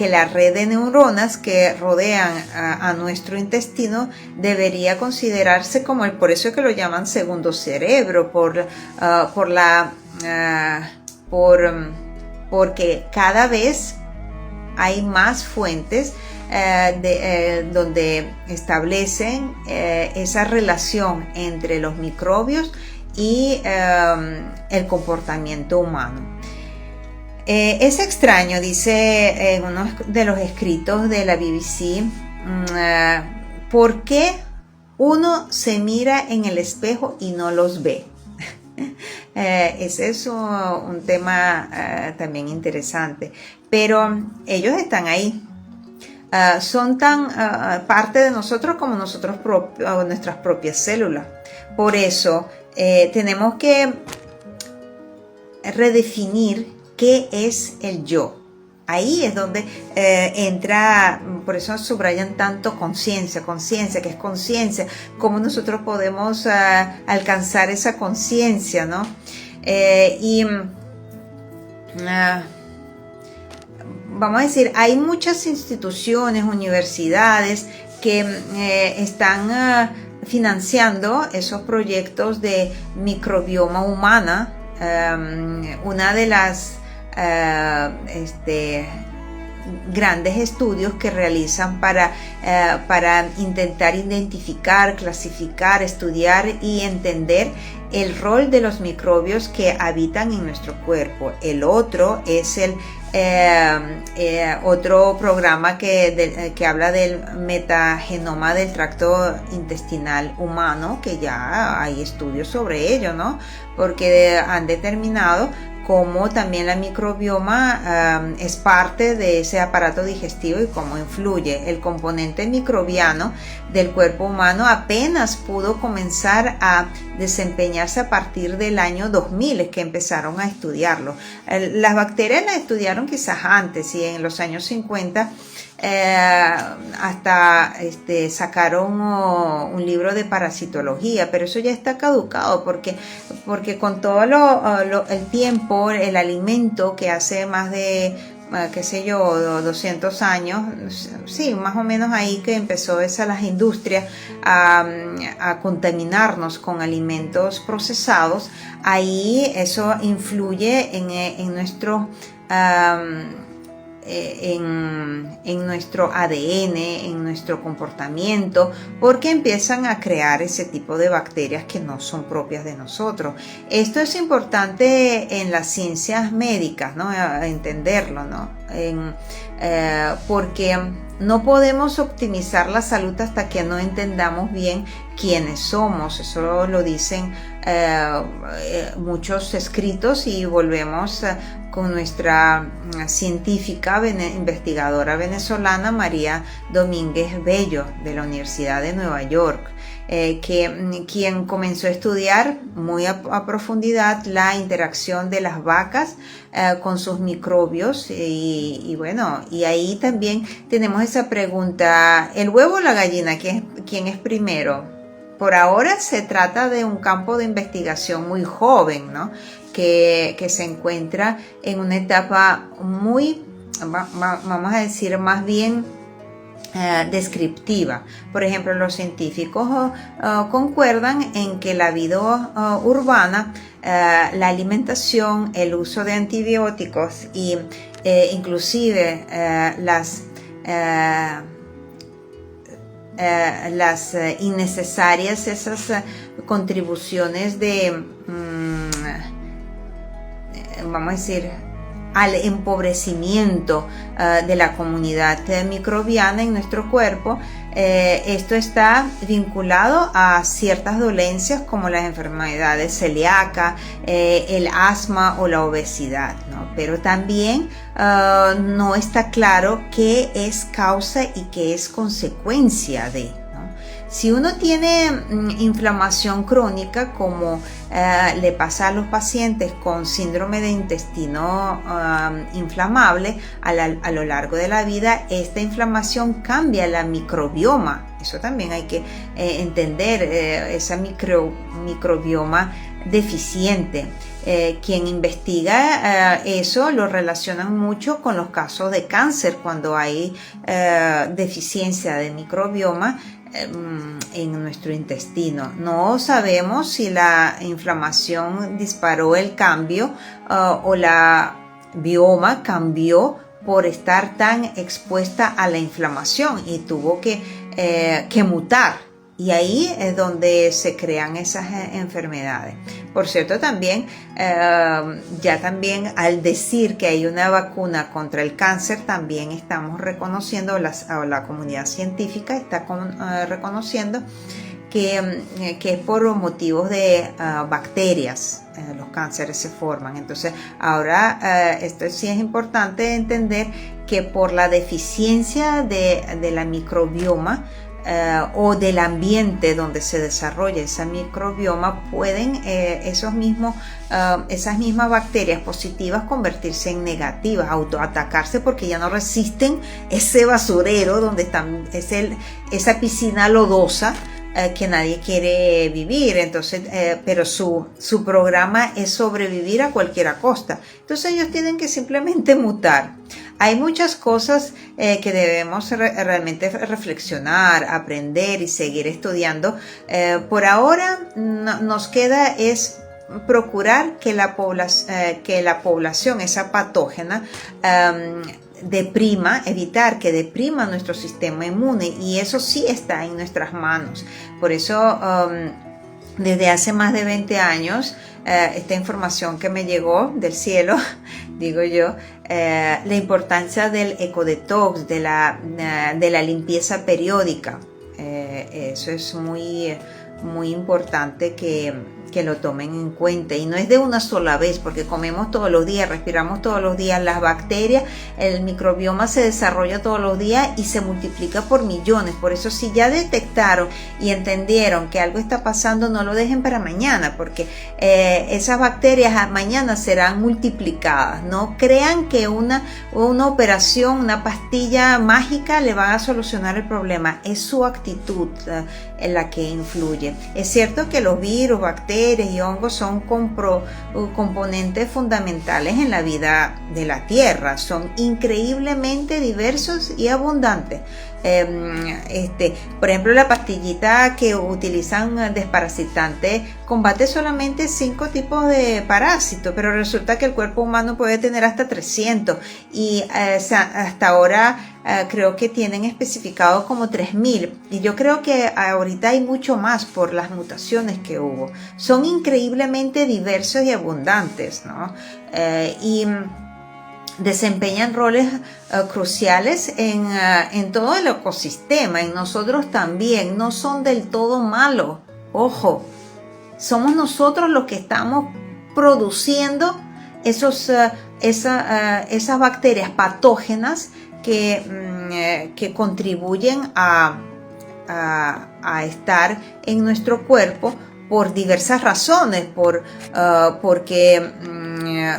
la red de neuronas que rodean a nuestro intestino debería considerarse como por eso es que lo llaman segundo cerebro, porque cada vez hay más fuentes donde establecen esa relación entre los microbios y el comportamiento humano. Es extraño, dice en uno de los escritos de la BBC, ¿por qué uno se mira en el espejo y no los ve? Ese es un tema también interesante, pero ellos están ahí. Son tan parte de nosotros como nuestras propias células. Por eso tenemos que redefinir ¿qué es el yo? Ahí es donde entra, por eso subrayan tanto conciencia, que es conciencia, cómo nosotros podemos alcanzar esa conciencia, ¿no? Vamos a decir, hay muchas instituciones, universidades que están financiando esos proyectos de microbioma humana. Una de las grandes estudios que realizan para intentar identificar, clasificar, estudiar y entender el rol de los microbios que habitan en nuestro cuerpo. El otro es el otro programa que habla del metagenoma del tracto intestinal humano, que ya hay estudios sobre ello, ¿no? Porque han determinado cómo también la microbioma es parte de ese aparato digestivo y cómo influye. El componente microbiano del cuerpo humano apenas pudo comenzar a desempeñarse a partir del año 2000, es que empezaron a estudiarlo. Las bacterias las estudiaron quizás antes, y en los años 50 hasta sacaron un libro de parasitología, pero eso ya está caducado porque con todo el tiempo, el alimento que hace más de qué sé yo, 200 años, sí, más o menos ahí que empezó las industrias a contaminarnos con alimentos procesados. Ahí eso influye en nuestro en nuestro ADN, en nuestro comportamiento, porque empiezan a crear ese tipo de bacterias que no son propias de nosotros. Esto es importante en las ciencias médicas, ¿no? Entenderlo, ¿no? Porque no podemos optimizar la salud hasta que no entendamos bien quiénes somos. Eso lo dicen muchos escritos, y volvemos con nuestra científica investigadora venezolana María Domínguez Bello, de la Universidad de Nueva York, quien comenzó a estudiar muy a profundidad la interacción de las vacas con sus microbios, y bueno, y ahí también tenemos esa pregunta: ¿el huevo o la gallina? ¿Quién es primero? Por ahora se trata de un campo de investigación muy joven, ¿no? Que se encuentra en una etapa muy, vamos a decir, más bien descriptiva. Por ejemplo, los científicos concuerdan en que la vida urbana, la alimentación, el uso de antibióticos y inclusive las innecesarias esas contribuciones de vamos a decir al empobrecimiento de la comunidad microbiana en nuestro cuerpo. Esto está vinculado a ciertas dolencias como las enfermedades celíacas, el asma o la obesidad, ¿no? Pero también no está claro qué es causa y qué es consecuencia de, ¿no? Si uno tiene inflamación crónica, como le pasa a los pacientes con síndrome de intestino inflamable, a lo largo de la vida, esta inflamación cambia la microbioma. Eso también hay que entender, esa microbioma deficiente. Quien investiga eso lo relacionan mucho con los casos de cáncer, cuando hay deficiencia de microbioma en nuestro intestino. No sabemos si la inflamación disparó el cambio o la bioma cambió por estar tan expuesta a la inflamación y tuvo que mutar. Y ahí es donde se crean esas enfermedades. Por cierto, también, ya también al decir que hay una vacuna contra el cáncer, también estamos reconociendo, o la comunidad científica está reconociendo que es por motivos de bacterias. Los cánceres se forman. Entonces, ahora esto sí es importante entender que por la deficiencia de la microbioma, o del ambiente donde se desarrolla ese microbioma, pueden esas mismas bacterias positivas convertirse en negativas, autoatacarse, porque ya no resisten ese basurero donde están, esa piscina lodosa que nadie quiere vivir. Entonces, pero su programa es sobrevivir a cualquier costa. Entonces ellos tienen que simplemente mutar. Hay muchas cosas que debemos realmente reflexionar, aprender y seguir estudiando. Por ahora nos queda es procurar que la población, esa patógena, evitar que deprima nuestro sistema inmune, y eso sí está en nuestras manos. Por eso desde hace más de 20 años esta información que me llegó del cielo, digo yo, la importancia del ecodetox, de la limpieza periódica. Eso es muy importante que lo tomen en cuenta, y no es de una sola vez, porque comemos todos los días, respiramos todos los días, las bacterias, el microbioma se desarrolla todos los días y se multiplica por millones. Por eso, si ya detectaron y entendieron que algo está pasando, no lo dejen para mañana, porque esas bacterias mañana serán multiplicadas. No crean que una operación, una pastilla mágica le va a solucionar el problema. Es su actitud en la que influye. Es cierto que los virus, bacterias y hongos son componentes fundamentales en la vida de la Tierra. Son increíblemente diversos y abundantes. Por ejemplo, la pastillita que utilizan desparasitante combate solamente 5 tipos de parásitos, pero resulta que el cuerpo humano puede tener hasta 300, y hasta ahora creo que tienen especificados como 3000, y yo creo que ahorita hay mucho más por las mutaciones que hubo. Son increíblemente diversos y abundantes, ¿no? Y desempeñan roles cruciales en todo el ecosistema, en nosotros también. No son del todo malos, ojo, somos nosotros los que estamos produciendo esas bacterias patógenas que contribuyen a estar en nuestro cuerpo por diversas razones, porque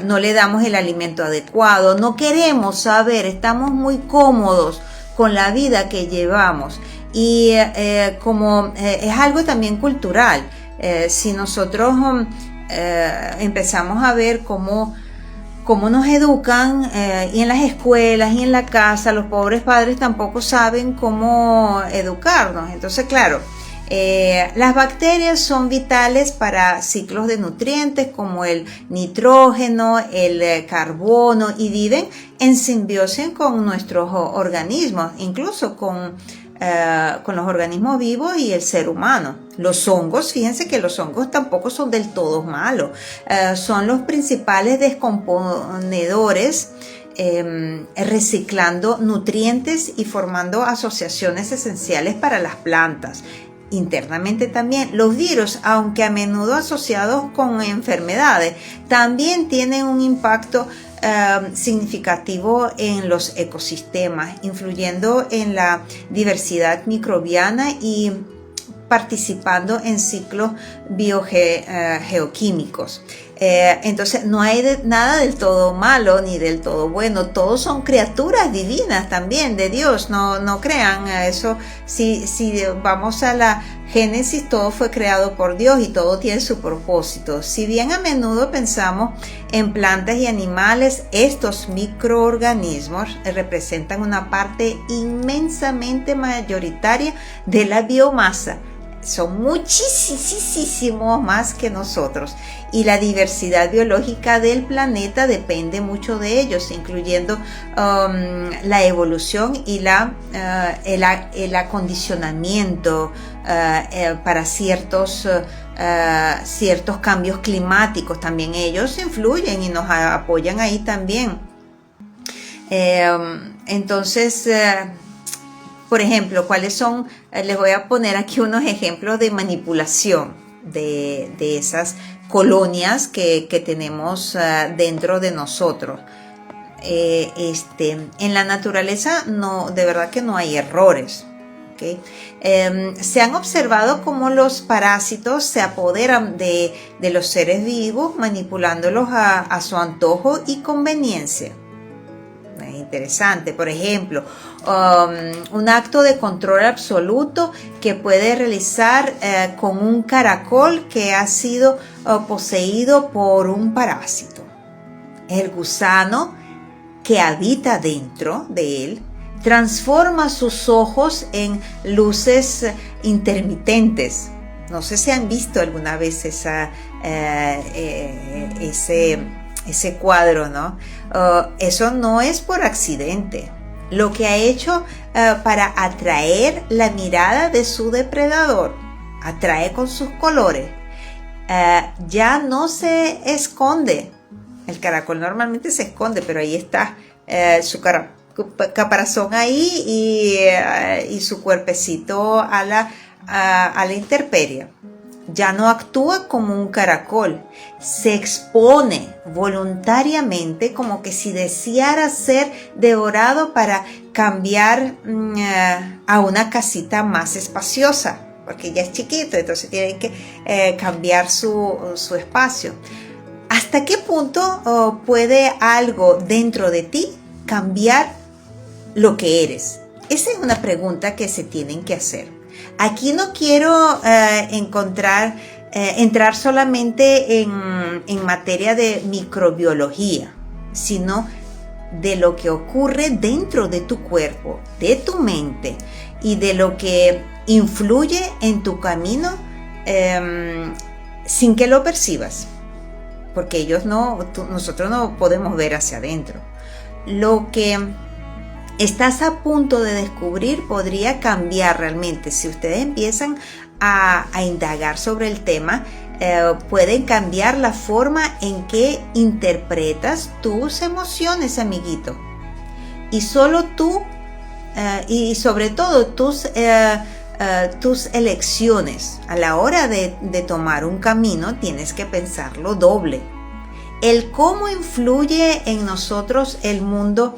no le damos el alimento adecuado, no queremos saber, estamos muy cómodos con la vida que llevamos, y como es algo también cultural, si nosotros empezamos a ver cómo nos educan, y en las escuelas y en la casa, los pobres padres tampoco saben cómo educarnos. Entonces, claro, las bacterias son vitales para ciclos de nutrientes como el nitrógeno, el carbono, y viven en simbiosis con nuestros organismos, incluso con los organismos vivos y el ser humano. Los hongos, fíjense que los hongos tampoco son del todo malos, son los principales descomponedores, reciclando nutrientes y formando asociaciones esenciales para las plantas. Internamente también, los virus, aunque a menudo asociados con enfermedades, también tienen un impacto significativo en los ecosistemas, influyendo en la diversidad microbiana y participando en ciclos biogeoquímicos. Entonces no hay nada del todo malo ni del todo bueno, todos son criaturas divinas también de Dios, no crean eso. Si vamos a la Génesis, todo fue creado por Dios y todo tiene su propósito. Si bien a menudo pensamos en plantas y animales, estos microorganismos representan una parte inmensamente mayoritaria de la biomasa. Son muchísimos más que nosotros, y la diversidad biológica del planeta depende mucho de ellos, incluyendo la evolución y el acondicionamiento para ciertos cambios climáticos. También ellos influyen y nos apoyan ahí también. Entonces, por ejemplo, ¿cuáles son? Les voy a poner aquí unos ejemplos de manipulación de esas colonias que tenemos dentro de nosotros. En la naturaleza de verdad que no hay errores. ¿okay? Se han observado cómo los parásitos se apoderan de los seres vivos, manipulándolos a su antojo y conveniencia. Es interesante. Por ejemplo, un acto de control absoluto que puede realizar con un caracol que ha sido poseído por un parásito. El gusano que habita dentro de él transforma sus ojos en luces intermitentes. No sé si han visto alguna vez ese cuadro, ¿no? Eso no es por accidente. Lo que ha hecho para atraer la mirada de su depredador, atrae con sus colores, ya no se esconde. El caracol normalmente se esconde, pero ahí está su caparazón ahí y su cuerpecito a la intemperie. Ya no actúa como un caracol, se expone voluntariamente como que si deseara ser devorado para cambiar a una casita más espaciosa, porque ya es chiquito, entonces tiene que cambiar su espacio. ¿Hasta qué punto puede algo dentro de ti cambiar lo que eres? Esa es una pregunta que se tienen que hacer. Aquí no quiero entrar solamente en materia de microbiología, sino de lo que ocurre dentro de tu cuerpo, de tu mente y de lo que influye en tu camino sin que lo percibas, porque nosotros no podemos ver hacia adentro. Lo que estás a punto de descubrir podría cambiar realmente. Si ustedes empiezan a indagar sobre el tema, pueden cambiar la forma en que interpretas tus emociones, amiguito. Y solo tú, y sobre todo tus elecciones. A la hora de tomar un camino, tienes que pensarlo doble. El cómo influye en nosotros el mundo,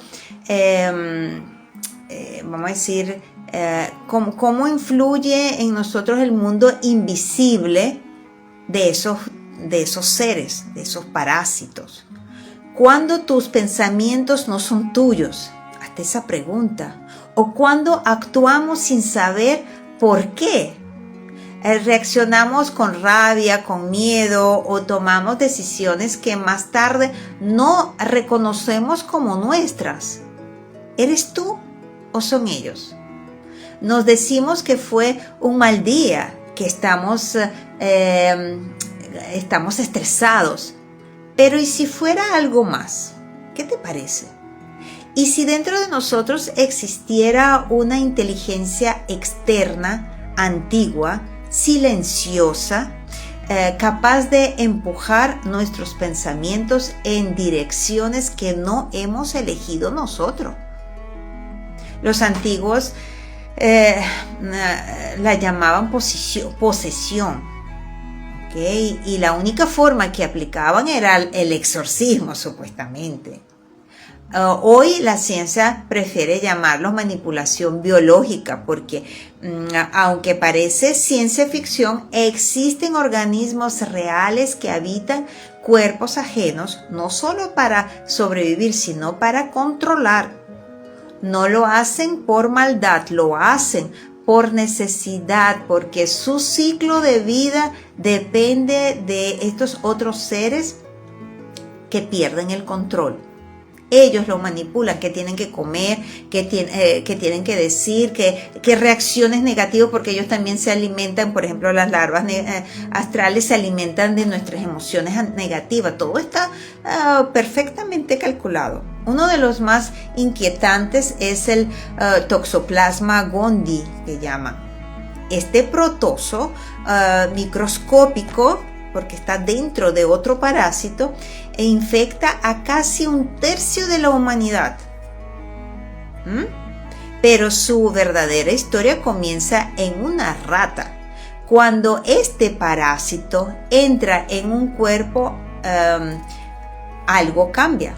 vamos a decir, cómo influye en nosotros el mundo invisible de esos seres, de esos parásitos. Cuando tus pensamientos no son tuyos, hazte esa pregunta. O cuando actuamos sin saber por qué. Reaccionamos con rabia, con miedo o tomamos decisiones que más tarde no reconocemos como nuestras. ¿Eres tú o son ellos? Nos decimos que fue un mal día, que estamos estresados. Pero ¿y si fuera algo más? ¿Qué te parece? ¿Y si dentro de nosotros existiera una inteligencia externa, antigua, silenciosa, capaz de empujar nuestros pensamientos en direcciones que no hemos elegido nosotros? Los antiguos la llamaban posesión, ¿okay? Y la única forma que aplicaban era el exorcismo, supuestamente. Hoy la ciencia prefiere llamarlo manipulación biológica porque aunque parece ciencia ficción, existen organismos reales que habitan cuerpos ajenos no solo para sobrevivir, sino para controlar. No lo hacen por maldad, lo hacen por necesidad, porque su ciclo de vida depende de estos otros seres que pierden el control. Ellos lo manipulan, que tienen que comer, que tienen que decir, que reacciones negativas, porque ellos también se alimentan, por ejemplo, las larvas astrales se alimentan de nuestras emociones negativas. Todo está perfectamente calculado. Uno de los más inquietantes es el Toxoplasma gondii, que llaman. Este protozo microscópico, porque está dentro de otro parásito, e infecta a casi 1/3 de la humanidad. Pero su verdadera historia comienza en una rata. Cuando este parásito entra en un cuerpo, algo cambia.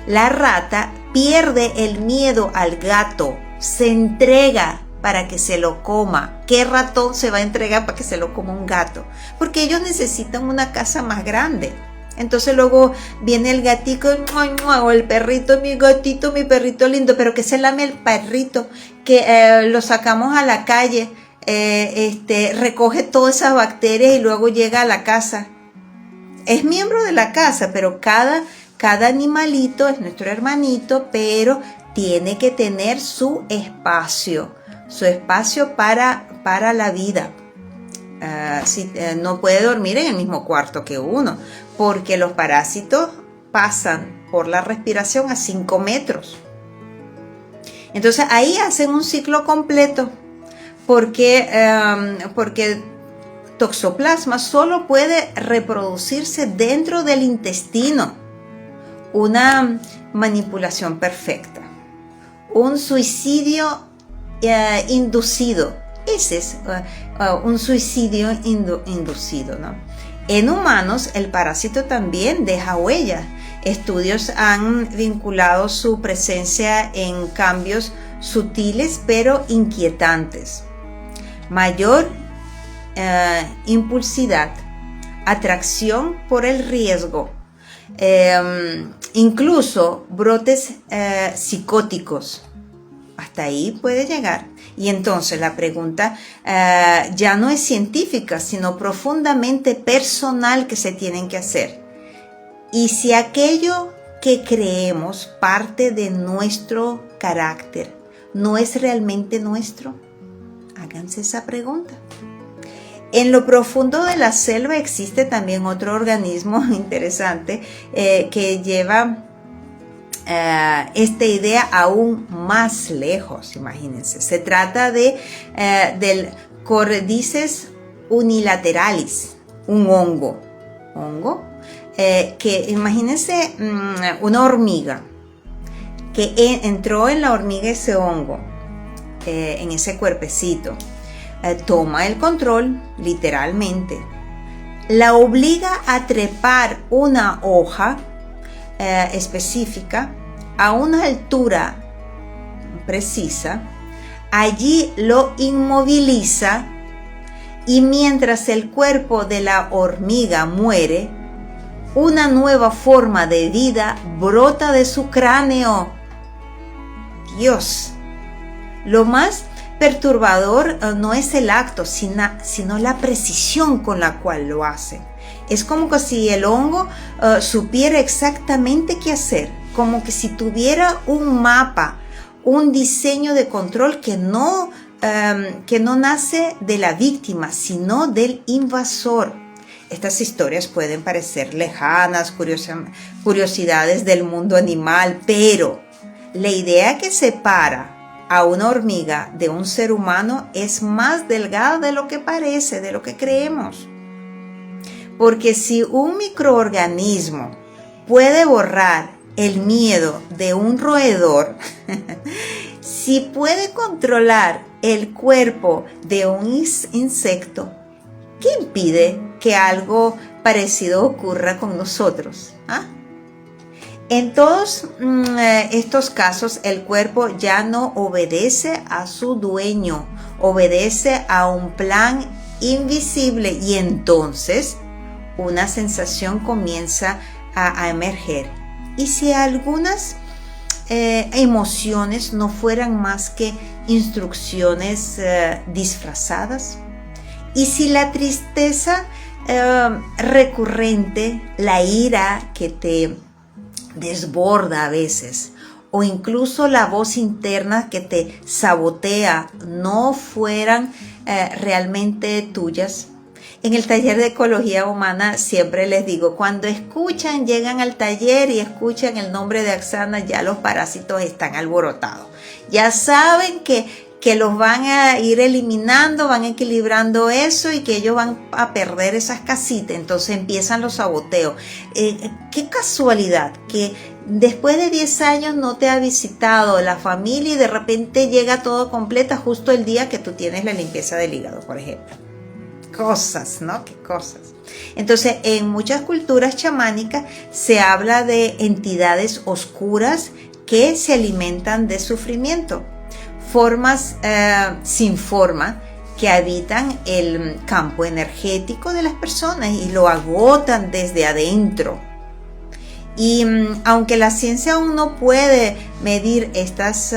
La rata pierde el miedo al gato, se entrega para que se lo coma. ¿Qué ratón se va a entregar para que se lo coma un gato? Porque ellos necesitan una casa más grande. Entonces luego viene el gatito o el perrito, mi gatito, mi perrito lindo, pero que se lame el perrito, que lo sacamos a la calle, recoge todas esas bacterias y luego llega a la casa. Es miembro de la casa, pero cada animalito es nuestro hermanito, pero tiene que tener su espacio para la vida. No puede dormir en el mismo cuarto que uno, porque los parásitos pasan por la respiración a 5 metros. Entonces ahí hacen un ciclo completo, porque Toxoplasma solo puede reproducirse dentro del intestino. Una manipulación perfecta, un suicidio inducido. Ese es un suicidio inducido, ¿no? En humanos, el parásito también deja huellas. Estudios han vinculado su presencia en cambios sutiles pero inquietantes. Mayor impulsividad, atracción por el riesgo, incluso brotes psicóticos. Hasta ahí puede llegar. Y entonces la pregunta ya no es científica, sino profundamente personal que se tienen que hacer. ¿Y si aquello que creemos parte de nuestro carácter no es realmente nuestro? Háganse esa pregunta. En lo profundo de la selva existe también otro organismo interesante que lleva esta idea aún más lejos, imagínense. Se trata del Cordyceps unilateralis, un hongo, que imagínense una hormiga, que entró en la hormiga ese hongo, en ese cuerpecito, toma el control literalmente, la obliga a trepar una hoja específica a una altura precisa, allí lo inmoviliza y mientras el cuerpo de la hormiga muere, una nueva forma de vida brota de su cráneo. Dios, lo más perturbador no es el acto, sino la precisión con la cual lo hacen. Es como que si el hongo supiera exactamente qué hacer, como que si tuviera un mapa, un diseño de control que no nace de la víctima, sino del invasor. Estas historias pueden parecer lejanas, curiosidades del mundo animal, pero la idea que separa a una hormiga de un ser humano es más delgada de lo que parece, de lo que creemos. Porque si un microorganismo puede borrar el miedo de un roedor, si puede controlar el cuerpo de un insecto, ¿qué impide que algo parecido ocurra con nosotros? En todos estos casos, el cuerpo ya no obedece a su dueño, obedece a un plan invisible y entonces una sensación comienza a emerger. Y si algunas emociones no fueran más que instrucciones disfrazadas, y si la tristeza recurrente, la ira que te desborda a veces, o incluso la voz interna que te sabotea, no fueran realmente tuyas. En el taller de ecología humana siempre les digo, cuando llegan al taller y escuchan el nombre de Oxana, ya los parásitos están alborotados. Ya saben que los van a ir eliminando, van equilibrando eso y que ellos van a perder esas casitas. Entonces empiezan los saboteos. Qué casualidad que después de 10 años no te ha visitado la familia y de repente llega todo completa justo el día que tú tienes la limpieza del hígado, por ejemplo. Cosas, ¿no? Qué cosas. Entonces, en muchas culturas chamánicas se habla de entidades oscuras que se alimentan de sufrimiento. formas sin forma que habitan el campo energético de las personas y lo agotan desde adentro. Y aunque la ciencia aún no puede medir estas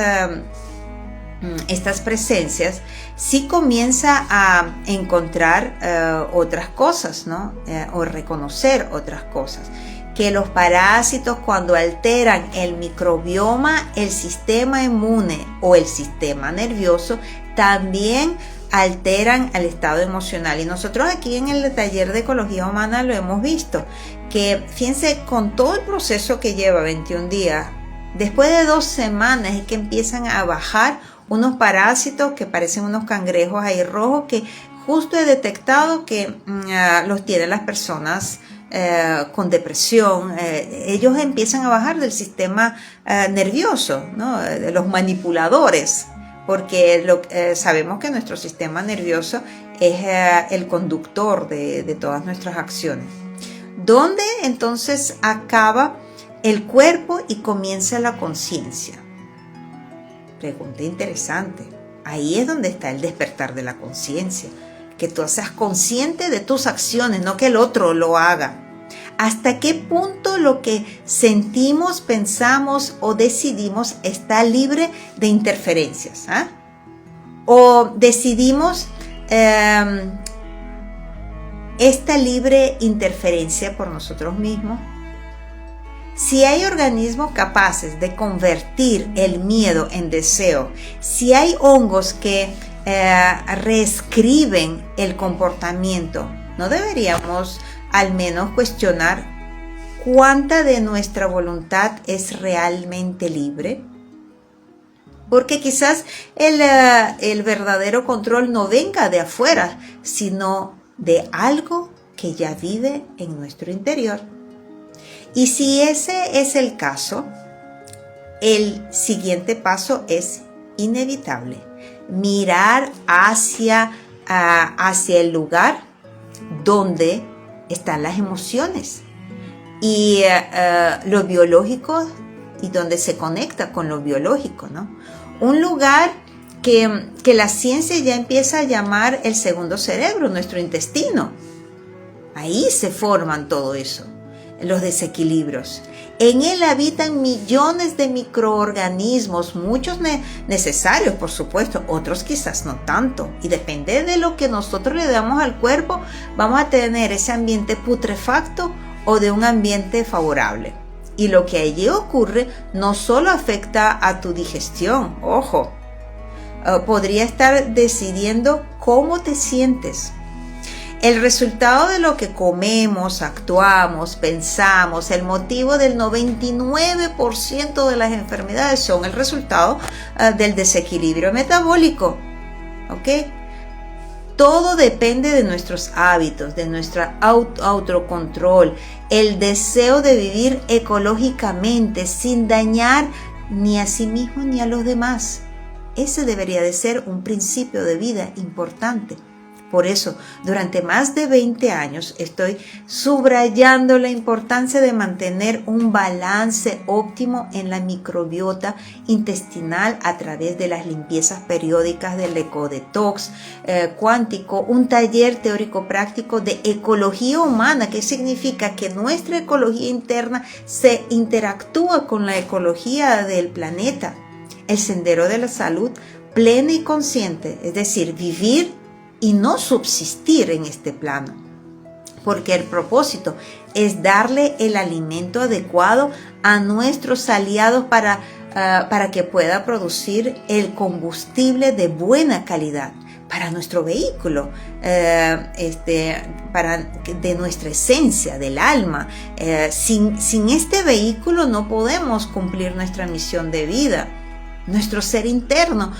presencias, sí comienza a encontrar otras cosas, ¿no? O reconocer otras cosas. Que los parásitos, cuando alteran el microbioma, el sistema inmune o el sistema nervioso, también alteran el estado emocional. Y nosotros aquí en el taller de ecología humana lo hemos visto, que fíjense, con todo el proceso que lleva 21 días, después de 2 semanas es que empiezan a bajar unos parásitos que parecen unos cangrejos ahí rojos, que justo he detectado que los tienen las personas con depresión. Ellos empiezan a bajar del sistema nervioso, ¿no? De los manipuladores, porque sabemos que nuestro sistema nervioso es el conductor de todas nuestras acciones. ¿Dónde entonces acaba el cuerpo y comienza la conciencia? Pregunta interesante. Ahí es donde está el despertar de la conciencia, que tú seas consciente de tus acciones, no que el otro lo haga. ¿Hasta qué punto lo que sentimos, pensamos o decidimos está libre de interferencias? ¿O decidimos esta libre interferencia por nosotros mismos? Si hay organismos capaces de convertir el miedo en deseo, si hay hongos que reescriben el comportamiento, ¿no deberíamos al menos cuestionar cuánta de nuestra voluntad es realmente libre? Porque quizás el verdadero control no venga de afuera, sino de algo que ya vive en nuestro interior. Y si ese es el caso, el siguiente paso es inevitable: mirar hacia el lugar donde están las emociones y lo biológico, y donde se conecta con lo biológico, ¿no? Un lugar que la ciencia ya empieza a llamar el segundo cerebro, nuestro intestino. Ahí se forman todo eso, los desequilibrios. En él habitan millones de microorganismos, muchos necesarios, por supuesto, otros quizás no tanto. Y depende de lo que nosotros le damos al cuerpo, vamos a tener ese ambiente putrefacto o de un ambiente favorable. Y lo que allí ocurre no solo afecta a tu digestión, ojo, podría estar decidiendo cómo te sientes. El resultado de lo que comemos, actuamos, pensamos, el motivo del 99% de las enfermedades son el resultado del desequilibrio metabólico. ¿Ok? Todo depende de nuestros hábitos, de nuestro autocontrol, el deseo de vivir ecológicamente sin dañar ni a sí mismo ni a los demás. Ese debería de ser un principio de vida importante. Por eso, durante más de 20 años estoy subrayando la importancia de mantener un balance óptimo en la microbiota intestinal a través de las limpiezas periódicas del ecodetox cuántico, un taller teórico práctico de ecología humana, que significa que nuestra ecología interna se interactúa con la ecología del planeta. El sendero de la salud plena y consciente, es decir, vivir y no subsistir en este plano, porque el propósito es darle el alimento adecuado a nuestros aliados para que pueda producir el combustible de buena calidad para nuestro vehículo, de nuestra esencia, del alma. Sin este vehículo no podemos cumplir nuestra misión de vida. Nuestro ser interno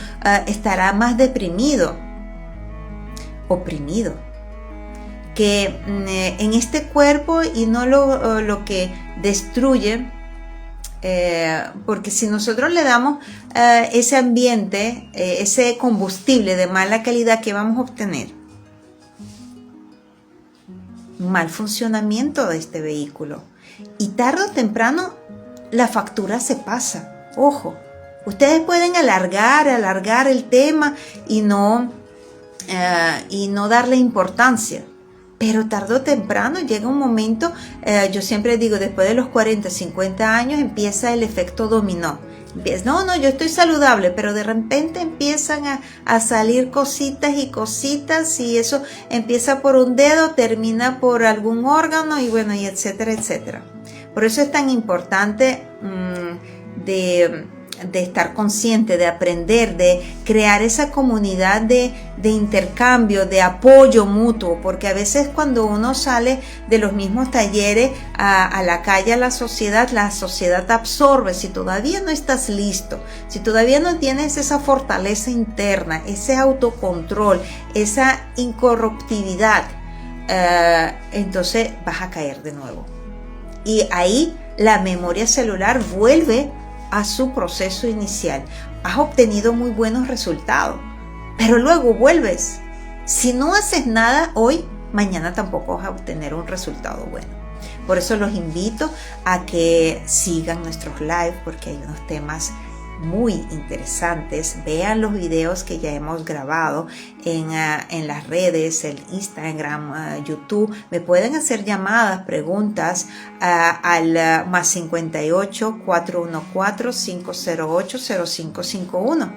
estará más deprimido, oprimido, que en este cuerpo, y no lo que destruye, porque si nosotros le damos ese ambiente, ese combustible de mala calidad, ¿qué vamos a obtener? Mal funcionamiento de este vehículo, y tarde o temprano la factura se pasa. Ojo, Ustedes pueden alargar el tema y no darle importancia. Pero tarde o temprano llega un momento, yo siempre digo, después de los 40, 50 años empieza el efecto dominó. No, yo estoy saludable, pero de repente empiezan a salir cositas y eso empieza por un dedo, termina por algún órgano y bueno, y etcétera, etcétera. Por eso es tan importante de estar consciente, de aprender, de crear esa comunidad de intercambio, de apoyo mutuo, porque a veces cuando uno sale de los mismos talleres a la calle, a la sociedad absorbe. Si todavía no estás listo, si todavía no tienes esa fortaleza interna, ese autocontrol, esa incorruptibilidad, entonces vas a caer de nuevo. Y ahí la memoria celular vuelve a su proceso inicial. Has obtenido muy buenos resultados, pero luego vuelves. Si no haces nada hoy, mañana tampoco vas a obtener un resultado bueno. Por eso los invito a que sigan nuestros live, porque hay unos temas muy interesantes. Vean los videos que ya hemos grabado en las redes, el Instagram, YouTube. Me pueden hacer llamadas, preguntas al más 58 414 508 0551,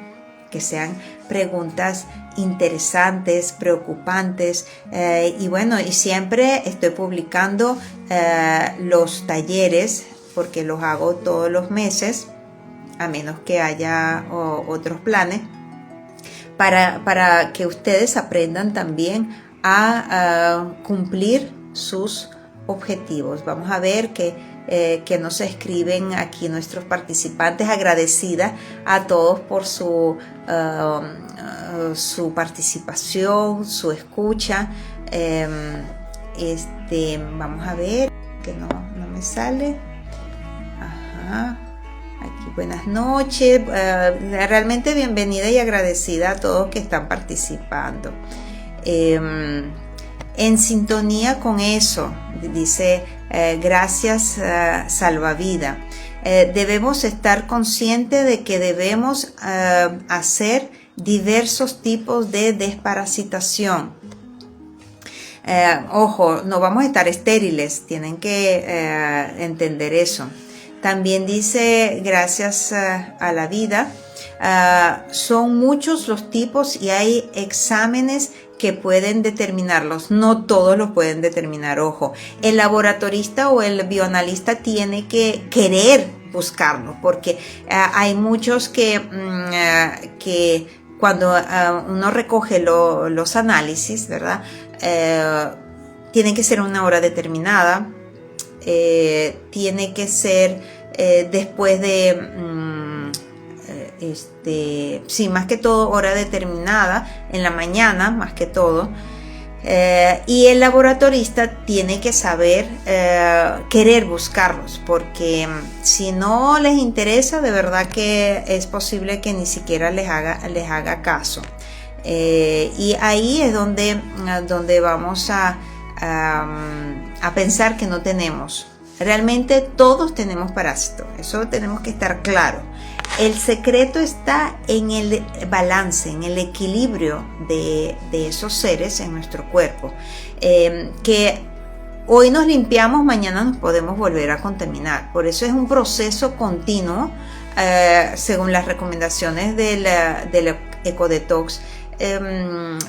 que sean preguntas interesantes, preocupantes, y bueno, y siempre estoy publicando los talleres, porque los hago todos los meses, a menos que haya otros planes, para que ustedes aprendan también a cumplir sus objetivos. Vamos a ver que nos escriben aquí nuestros participantes. Agradecida a todos por su participación, su escucha. Vamos a ver, que no me sale. Ajá. Aquí, buenas noches, realmente bienvenida y agradecida a todos que están participando. En sintonía con eso, dice, gracias, Salvavida. Debemos estar conscientes de que debemos hacer diversos tipos de desparasitación. Ojo, no vamos a estar estériles, tienen que entender eso. También dice, gracias a la vida, son muchos los tipos y hay exámenes que pueden determinarlos. No todos los pueden determinar, ojo. El laboratorista o el bioanalista tiene que querer buscarlos, porque hay muchos que cuando uno recoge los análisis, ¿verdad? Tiene que ser una hora determinada. Tiene que ser después de más que todo hora determinada, en la mañana más que todo, y el laboratorista tiene que saber querer buscarlos, porque si no les interesa, de verdad que es posible que ni siquiera les haga caso, y ahí es donde vamos a pensar que no tenemos. Realmente todos tenemos parásitos, eso tenemos que estar claro. El secreto está en el balance, en el equilibrio de esos seres en nuestro cuerpo, que hoy nos limpiamos, mañana nos podemos volver a contaminar. Por eso es un proceso continuo, según las recomendaciones del Ecodetox.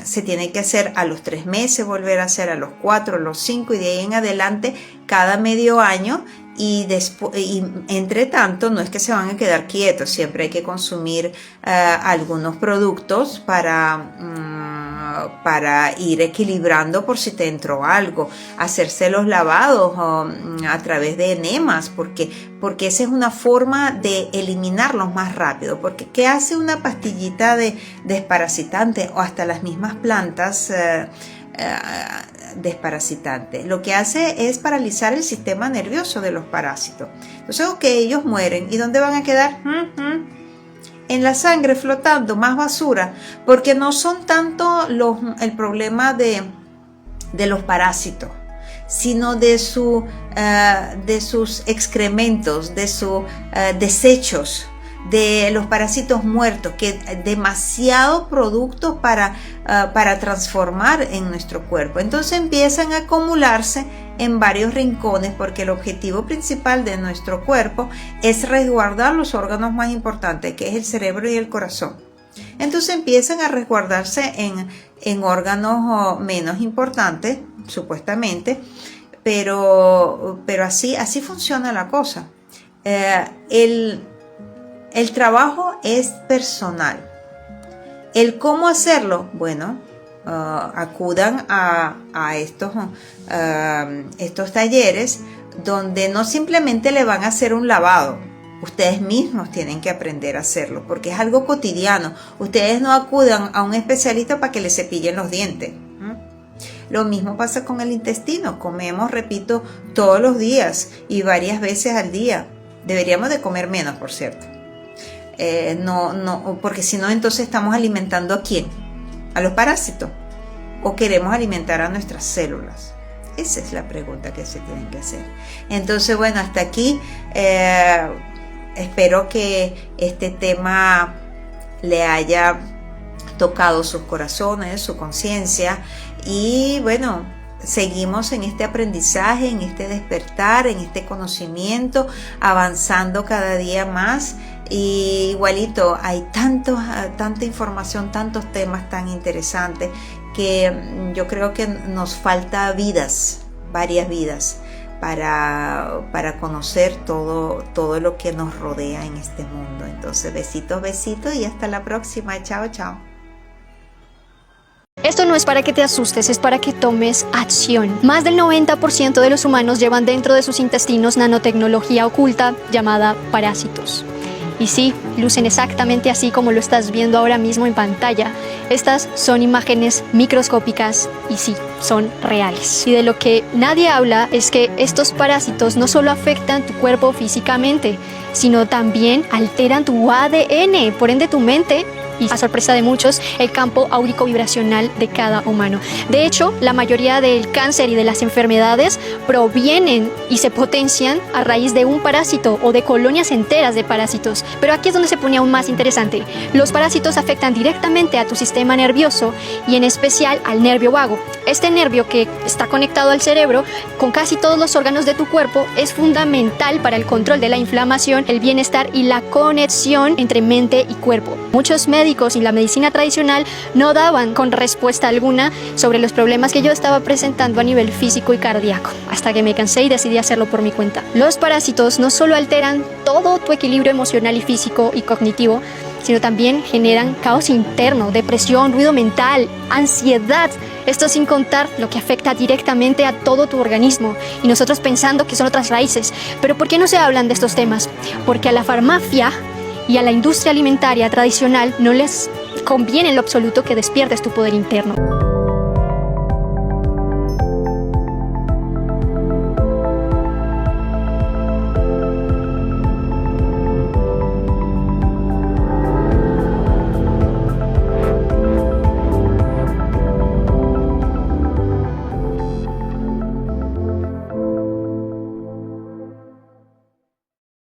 Se tiene que hacer a los 3 meses, volver a hacer a los 4, a los 5 y de ahí en adelante cada medio año, y entre tanto no es que se van a quedar quietos, siempre hay que consumir algunos productos para ir equilibrando por si te entró algo, hacerse los lavados a través de enemas, porque esa es una forma de eliminarlos más rápido, porque ¿qué hace una pastillita de desparasitante o hasta las mismas plantas desparasitantes? Lo que hace es paralizar el sistema nervioso de los parásitos. Entonces, ellos mueren. ¿Y dónde van a quedar? En la sangre flotando, más basura, porque no son tanto el problema de los parásitos, sino de sus excrementos, de sus desechos. de los parásitos muertos, que demasiado productos para transformar en nuestro cuerpo. Entonces empiezan a acumularse en varios rincones, porque el objetivo principal de nuestro cuerpo es resguardar los órganos más importantes, que es el cerebro y el corazón. Entonces empiezan a resguardarse en órganos menos importantes, supuestamente, pero así funciona la cosa. El trabajo es personal. El cómo hacerlo, bueno, acudan a estos talleres donde no simplemente le van a hacer un lavado. Ustedes mismos tienen que aprender a hacerlo porque es algo cotidiano. Ustedes no acudan a un especialista para que les cepillen los dientes. Lo mismo pasa con el intestino. Comemos, repito, todos los días y varias veces al día. Deberíamos de comer menos, por cierto. Porque si no, entonces estamos alimentando ¿a quién? ¿A los parásitos? ¿O queremos alimentar a nuestras células? Esa es la pregunta que se tienen que hacer. Entonces, bueno, hasta aquí espero que este tema le haya tocado sus corazones, su conciencia, y bueno, seguimos en este aprendizaje, en este despertar, en este conocimiento, avanzando cada día más. Y igualito, hay tanta información, tantos temas tan interesantes que yo creo que nos falta varias vidas para conocer todo lo que nos rodea en este mundo. Entonces, besitos y hasta la próxima. Chao, chao. Esto no es para que te asustes, es para que tomes acción. Más del 90% de los humanos llevan dentro de sus intestinos nanotecnología oculta llamada parásitos. Y sí, lucen exactamente así como lo estás viendo ahora mismo en pantalla. Estas son imágenes microscópicas y sí, son reales. Y de lo que nadie habla es que estos parásitos no solo afectan tu cuerpo físicamente, sino también alteran tu ADN, por ende tu mente, y a sorpresa de muchos, el campo áurico vibracional de cada humano. De hecho, la mayoría del cáncer y de las enfermedades provienen y se potencian a raíz de un parásito o de colonias enteras de parásitos. Pero aquí es donde se pone aún más interesante. Los parásitos afectan directamente a tu sistema nervioso y en especial al nervio vago. Este nervio que está conectado al cerebro con casi todos los órganos de tu cuerpo es fundamental para el control de la inflamación, el bienestar y la conexión entre mente y cuerpo. Muchos médicos y la medicina tradicional no daban con respuesta alguna sobre los problemas que yo estaba presentando a nivel físico y cardíaco, hasta que me cansé y decidí hacerlo por mi cuenta. Los parásitos no solo alteran todo tu equilibrio emocional y físico y cognitivo, sino también generan caos interno, depresión, ruido mental, ansiedad. Esto sin contar lo que afecta directamente a todo tu organismo y nosotros pensando que son otras raíces. Pero ¿por qué no se hablan de estos temas? Porque a la farmacia y a la industria alimentaria tradicional no les conviene en lo absoluto que despiertes tu poder interno.